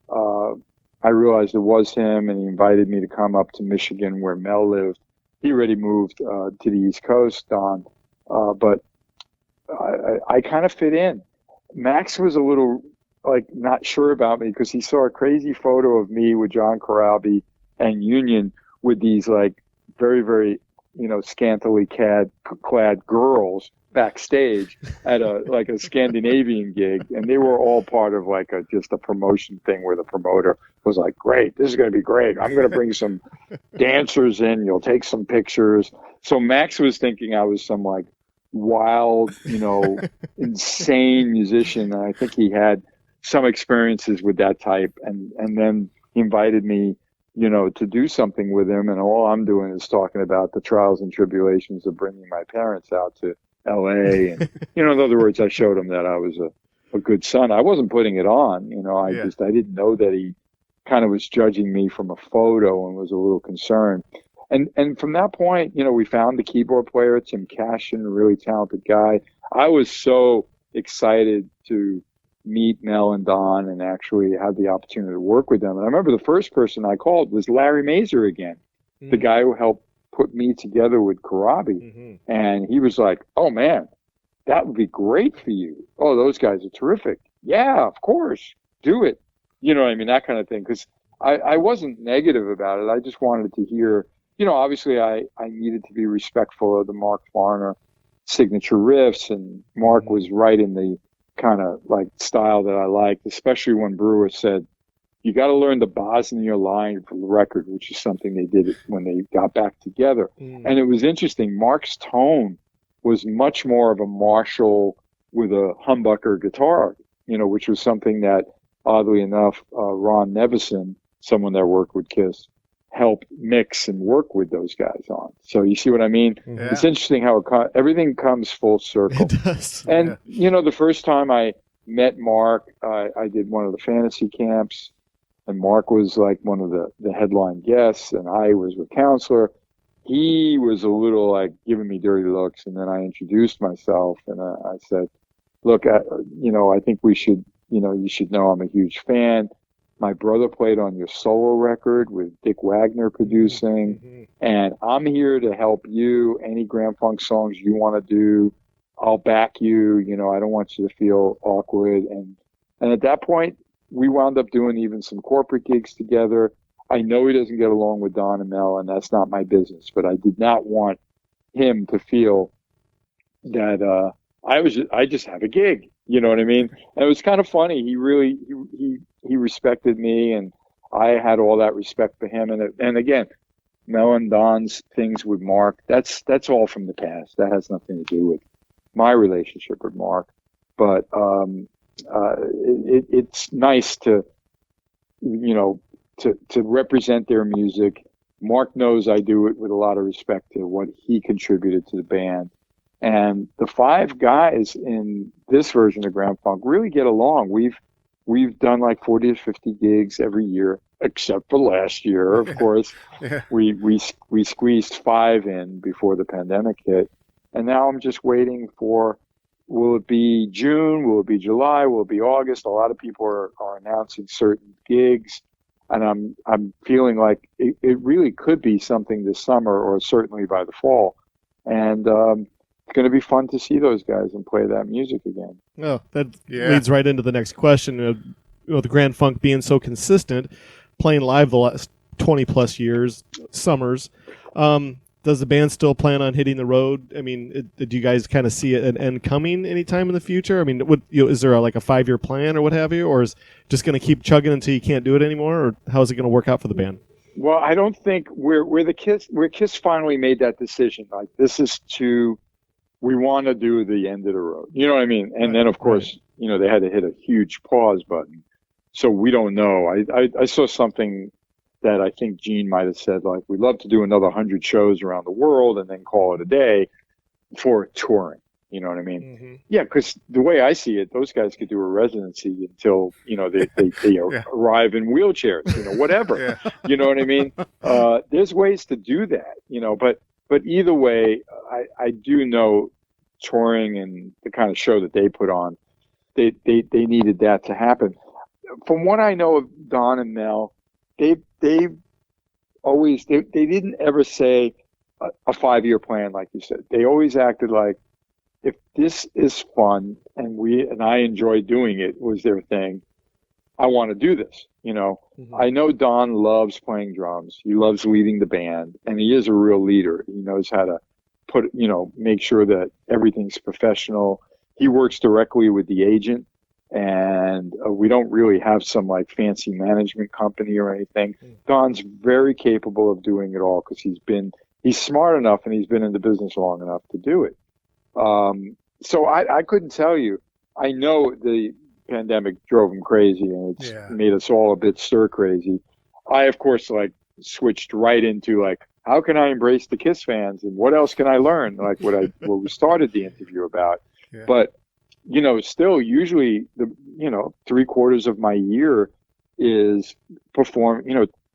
I realized it was him, and he invited me to come up to Michigan where Mel lived. He already moved to the East Coast, Don, but I kind of fit in. Max was a little not sure about me because he saw a crazy photo of me with John Corabi and Union with these very, very scantily clad girls backstage at a Scandinavian gig, and they were all part of just a promotion thing where the promoter was like, great, this is going to be great. I'm going to bring some dancers in. You'll take some pictures. So Max was thinking I was some wild, insane musician. And I think he had some experiences with that type. And then he invited me, to do something with him. And all I'm doing is talking about the trials and tribulations of bringing my parents out to LA. And, in other words, I showed him that I was a good son. I wasn't putting it on, I didn't know that he kind of was judging me from a photo and was a little concerned. And from that point, we found the keyboard player, Tim Cashin, a really talented guy. I was so excited to meet Mel and Don and actually have the opportunity to work with them. And I remember the first person I called was Larry Mazer again, the guy who helped put me together with Corabi. And he was like, oh man, that would be great for you. Oh, those guys are terrific. Yeah, of course, do it. That kind of thing. Because I wasn't negative about it. I just wanted to hear, obviously I needed to be respectful of the Mark Farner signature riffs, and Mark was right in the kind of style that I liked, especially when Brewer said, you got to learn the Bosnia line for the record, which is something they did when they got back together. And it was interesting. Mark's tone was much more of a Marshall with a humbucker guitar, which was something that, oddly enough, Ron Nevison, someone that worked with Kiss, helped mix and work with those guys on. So you see what I mean? Yeah. It's interesting how everything comes full circle. It does. And, the first time I met Mark, I did one of the fantasy camps, and Mark was one of the headline guests, and I was with Counselor. He was a little giving me dirty looks, and then I introduced myself, and I said, look, I think we should, you should know I'm a huge fan. My brother played on your solo record with Dick Wagner producing, and I'm here to help you. Any Grand Funk songs you want to do, I'll back you. I don't want you to feel awkward. And at that point, we wound up doing even some corporate gigs together. I know he doesn't get along with Don and Mel, and that's not my business, but I did not want him to feel that I just have a gig. You know what I mean? And it was kind of funny. He really he respected me, and I had all that respect for him. And again, Mel and Don's things with Mark, that's all from the past. That has nothing to do with my relationship with Mark. But it's nice to to represent their music. Mark knows I do it with a lot of respect to what he contributed to the band. And the five guys in this version of Grand Funk really get along. We've done 40 to 50 gigs every year, except for last year, of course. Yeah. We squeezed 5 in before the pandemic hit. And now I'm just waiting for, will it be June? Will it be July? Will it be August? A lot of people are announcing certain gigs. And I'm feeling like it really could be something this summer, or certainly by the fall. And it's going to be fun to see those guys and play that music again. Oh, that leads right into the next question. The Grand Funk being so consistent, playing live the last 20 plus years, summers. Does the band still plan on hitting the road? I mean, do you guys kind of see an end coming anytime in the future? I mean, is there a 5-year plan or what have you, or is just going to keep chugging until you can't do it anymore, or how is it going to work out for the band? Well, I don't think where Kiss finally made that decision. We want to do the end of the road. You know what I mean? And then, of course, they had to hit a huge pause button. So we don't know. I saw something that I think Gene might have said, we'd love to do another 100 shows around the world and then call it a day for touring. You know what I mean? Mm-hmm. Yeah, because the way I see it, those guys could do a residency until, they arrive in wheelchairs, whatever. Yeah. You know what I mean? There's ways to do that, but either way, I do know touring and the kind of show that they put on, they needed that to happen. From what I know of Don and Mel, they didn't ever say a 5-year plan, like you said. They always acted like, if this is fun and I enjoy doing it was their thing, I want to do this. Mm-hmm. I know Don loves playing drums. He loves leading the band, and he is a real leader. He knows how to make sure that everything's professional. He works directly with the agent, and we don't really have some like fancy management company or anything. Mm-hmm. Don's very capable of doing it all because he's smart enough and he's been in the business long enough to do it. So I couldn't tell you. I know the pandemic drove him crazy, and it's made us all a bit stir crazy. I, of course, switched right into how can I embrace the Kiss fans and what else can I learn? Like what we started the interview about. Yeah. But, still usually the, 3/4 of my year is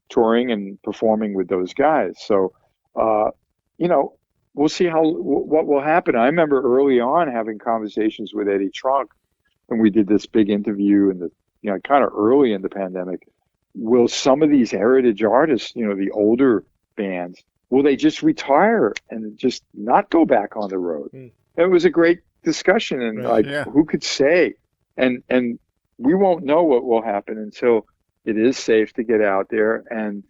touring and performing with those guys. So, we'll see what will happen. I remember early on having conversations with Eddie Trunk, and we did this big interview in the, kind of early in the pandemic. Will some of these heritage artists, the older bands, will they just retire and just not go back on the road? Mm. It was a great discussion, and who could say? And we won't know what will happen until it is safe to get out there and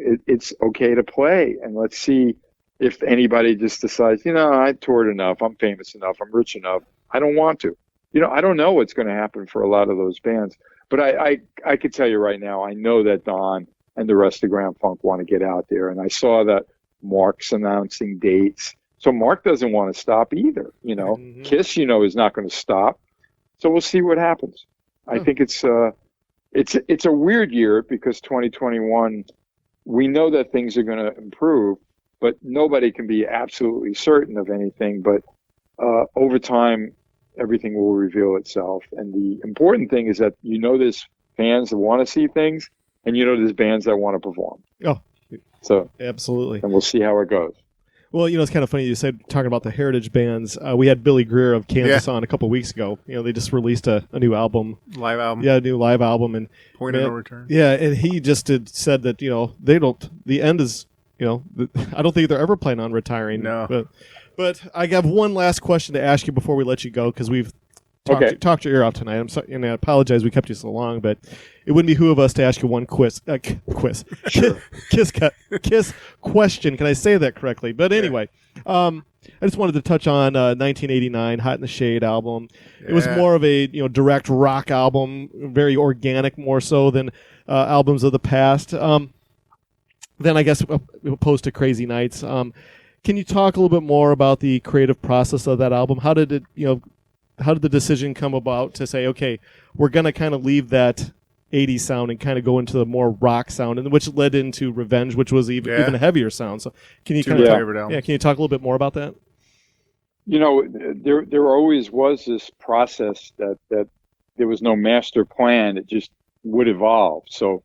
it's okay to play, and let's see if anybody just decides, I toured enough, I'm famous enough, I'm rich enough, I don't want to. I don't know what's going to happen for a lot of those bands, but I could tell you right now, I know that Don and the rest of Grand Funk want to get out there, and I saw that Mark's announcing dates, so Mark doesn't want to stop either. Mm-hmm. Kiss, is not going to stop, so we'll see what happens. I think it's a weird year because 2021. We know that things are going to improve, but nobody can be absolutely certain of anything. But over time, everything will reveal itself. And the important thing is that there's fans that want to see things, and there's bands that want to perform. Oh, so absolutely. And we'll see how it goes. Well, it's kind of funny you said talking about the heritage bands. We had Billy Greer of Kansas on a couple of weeks ago. They just released a new album, live album. Yeah, a new live album, and Point of No Return. Yeah, and he just said that they don't. The end is I don't think they're ever planning on retiring. No, but I have one last question to ask you before we let you go because we've talked your ear out tonight. I'm sorry, and I apologize we kept you so long, but it wouldn't behoove us to ask you one quiz. Sure. Kiss question. Can I say that correctly? But anyway, I just wanted to touch on 1989 Hot in the Shade album. Yeah. It was more of a direct rock album, very organic, more so than albums of the past. Then I guess opposed to Crazy Nights. Can you talk a little bit more about the creative process of that album? How did it how did the decision come about to say, okay, we're going to kind of leave that 80s sound and kind of go into the more rock sound, and which led into Revenge, which was even a heavier sound. So can you can you talk a little bit more about that? There always was this process that there was no master plan. It just would evolve. So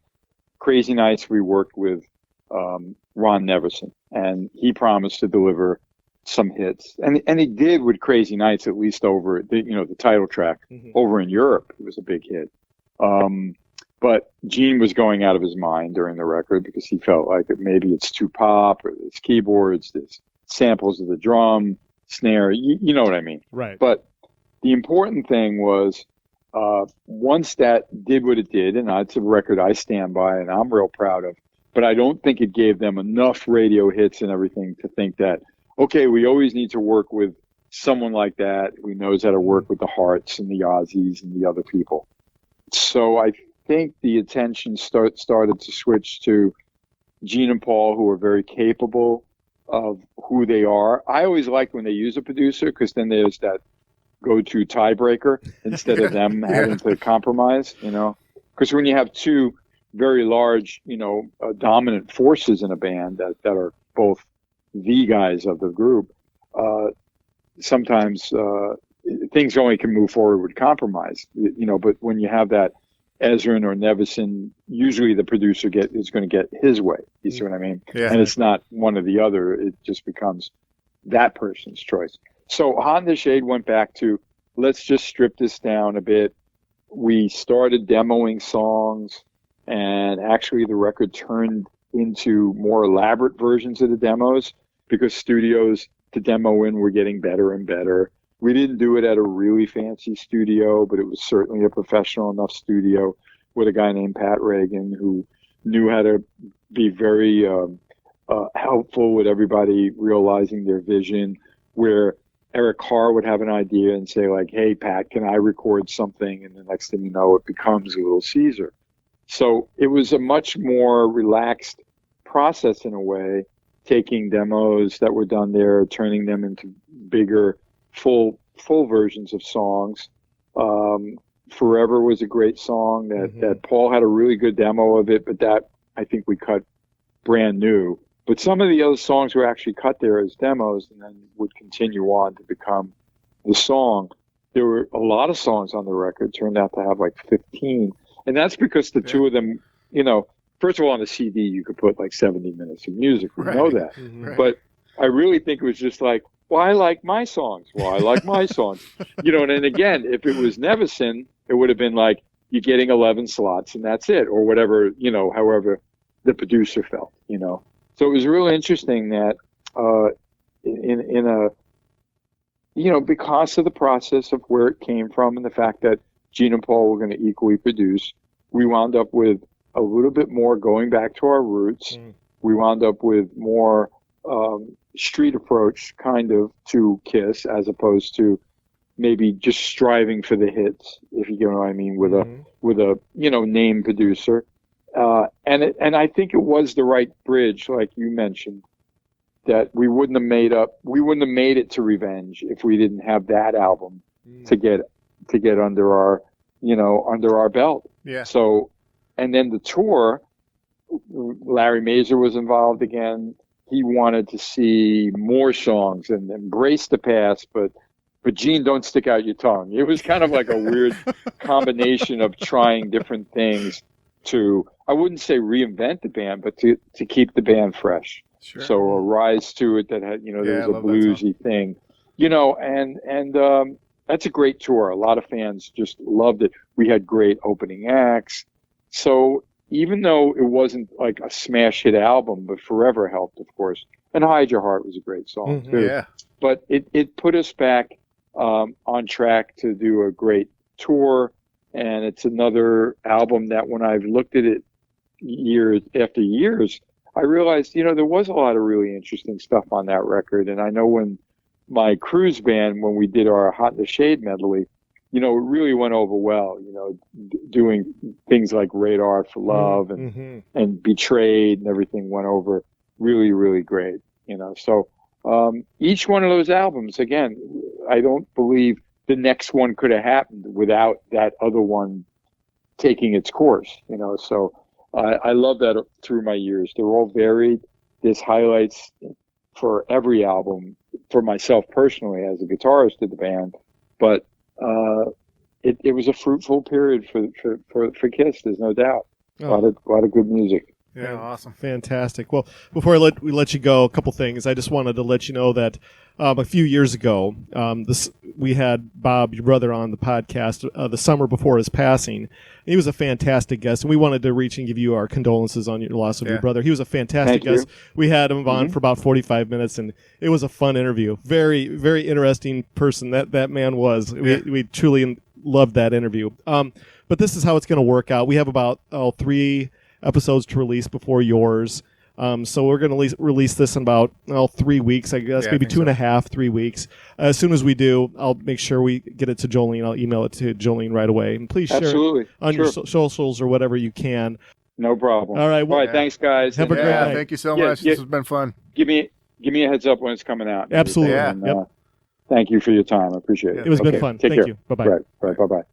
Crazy Nights, we worked with Ron Neverson, and he promised to deliver some hits, and he did with Crazy Nights, at least over the title track. Mm-hmm. Over in Europe, it was a big hit. But Gene was going out of his mind during the record because he felt like maybe it's too pop, or there's keyboards, there's samples of the drum, snare, you know what I mean? Right. But the important thing was once that did what it did, and it's a record I stand by and I'm real proud of, but I don't think it gave them enough radio hits and everything to think that, okay, we always need to work with someone like that who knows how to work with the Hearts and the Ozzies and the other people. So I think the attention started to switch to Gene and Paul, who are very capable of who they are. I always like when they use a producer because then there's that go-to tiebreaker instead of them having to compromise, Because when you have two very large, dominant forces in a band that are both the guys of the group, sometimes things only can move forward with compromise, but when you have that Ezrin or Nevison, usually the producer is going to get his way. You see what I mean? Yeah. And it's not one or the other. It just becomes that person's choice. So Hot in the Shade went back to, let's just strip this down a bit. We started demoing songs, and actually the record turned into more elaborate versions of the demos because studios to demo in were getting better and better. We didn't do it at a really fancy studio, but it was certainly a professional enough studio with a guy named Pat Reagan who knew how to be very helpful with everybody realizing their vision, where Eric Carr would have an idea and say like, hey, Pat, can I record something? And the next thing you know, it becomes Little Caesar. So it was a much more relaxed process in a way, taking demos that were done there, turning them into bigger, full versions of songs. Forever was a great song that Paul had a really good demo of it, but that I think we cut brand new. But some of the other songs were actually cut there as demos and then would continue on to become the song. There were a lot of songs on the record, turned out to have like 15. And that's because the two of them, first of all, on the CD, you could put like 70 minutes of music. We know that. Right. But I really think it was just like, well, I like my songs. Well, I like my songs. And again, if it was Nevison, it would have been like, you're getting 11 slots and that's it, or whatever, however the producer felt, So it was really interesting that because of the process of where it came from and the fact that Gene and Paul were going to equally produce, we wound up with a little bit more going back to our roots. We wound up with more street approach kind of to Kiss, as opposed to maybe just striving for the hits, if you get what I mean, with a name producer. And I think it was the right bridge, like you mentioned, that we wouldn't have made it to Revenge if we didn't have that album to get under our belt. Yeah. So, and then the tour, Larry Mazer was involved again. He wanted to see more songs and embrace the past, but Gene, don't stick out your tongue. It was kind of like a weird combination of trying different things to, I wouldn't say reinvent the band, but to keep the band fresh. Sure. So a rise to it that had, there was a bluesy thing, and that's a great tour. A lot of fans just loved it. We had great opening acts. So even though it wasn't like a smash hit album, but Forever helped, of course. And Hide Your Heart was a great song too. Yeah. But it put us back on track to do a great tour. And it's another album that when I've looked at it years after years, I realized, there was a lot of really interesting stuff on that record. And I know when my cruise band, when we did our Hot in the Shade medley, it really went over well, doing things like Radar for Love and Betrayed and everything went over really, really great, So each one of those albums, again, I don't believe the next one could have happened without that other one taking its course, So I love that through my years. They're all varied. There's highlights for every album, for myself personally as a guitarist of the band, but it was a fruitful period for Kiss. There's no doubt. A lot of good music. Yeah, awesome, fantastic. Well, before we let you go, a couple things. I just wanted to let you know that a few years ago, we had Bob, your brother, on the podcast the summer before his passing. He was a fantastic guest, and we wanted to reach and give you our condolences on your loss of your brother. He was a fantastic guest. We had him on for about 45 minutes, and it was a fun interview. Very, very interesting person that man was. Yeah. We truly loved that interview. But this is how it's going to work out. We have about 3 episodes to release before yours. So we're going to release this in about 3 weeks, I guess, maybe 2.5, 3 weeks. As soon as we do, I'll make sure we get it to Jolene. I'll email it to Jolene right away. And please share it on your socials or whatever you can. No problem. All right. Well, all right. Thanks, guys. Have a great night. Thank you so much. This has been fun. Give me a heads up when it's coming out. Absolutely. Yeah. And, thank you for your time. I appreciate it. It was been fun. Take Thank care. you. Bye-bye. Right. Bye-bye.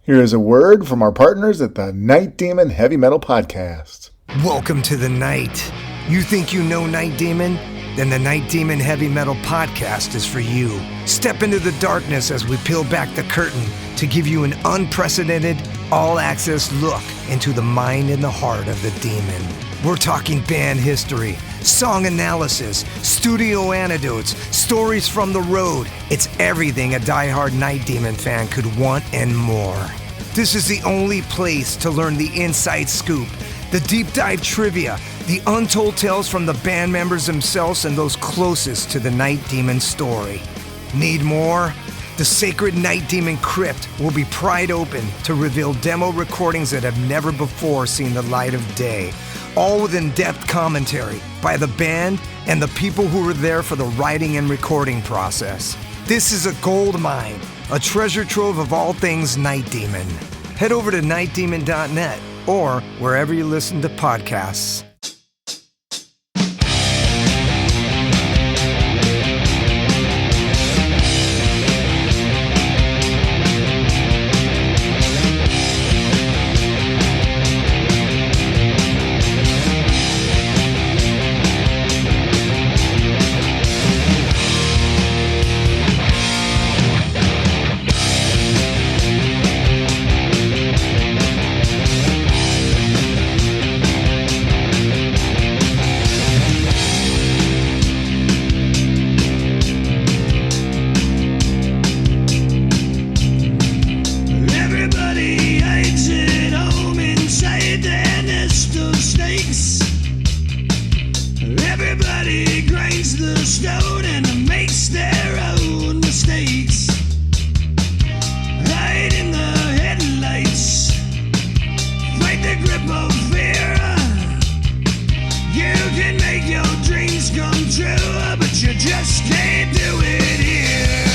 Here is a word from our partners at the Night Demon Heavy Metal Podcast. Welcome to the night. You think you know Night Demon? then the Night Demon Heavy Metal Podcast is for you. Step into the darkness as we peel back the curtain to give you an unprecedented, all-access look into the mind and the heart of the demon. We're talking band history, song analysis, studio anecdotes, stories from the road. It's everything a diehard Night Demon fan could want and more. This is the only place to learn the inside scoop, the deep dive trivia, the untold tales from the band members themselves and those closest to the Night Demon story. Need more? The Sacred Night Demon Crypt will be pried open to reveal demo recordings that have never before seen the light of day, all with in-depth commentary by the band and the people who were there for the writing and recording process. This is a gold mine, a treasure trove of all things Night Demon. Head over to nightdemon.net or wherever you listen to podcasts. Come true, but you just can't do it here.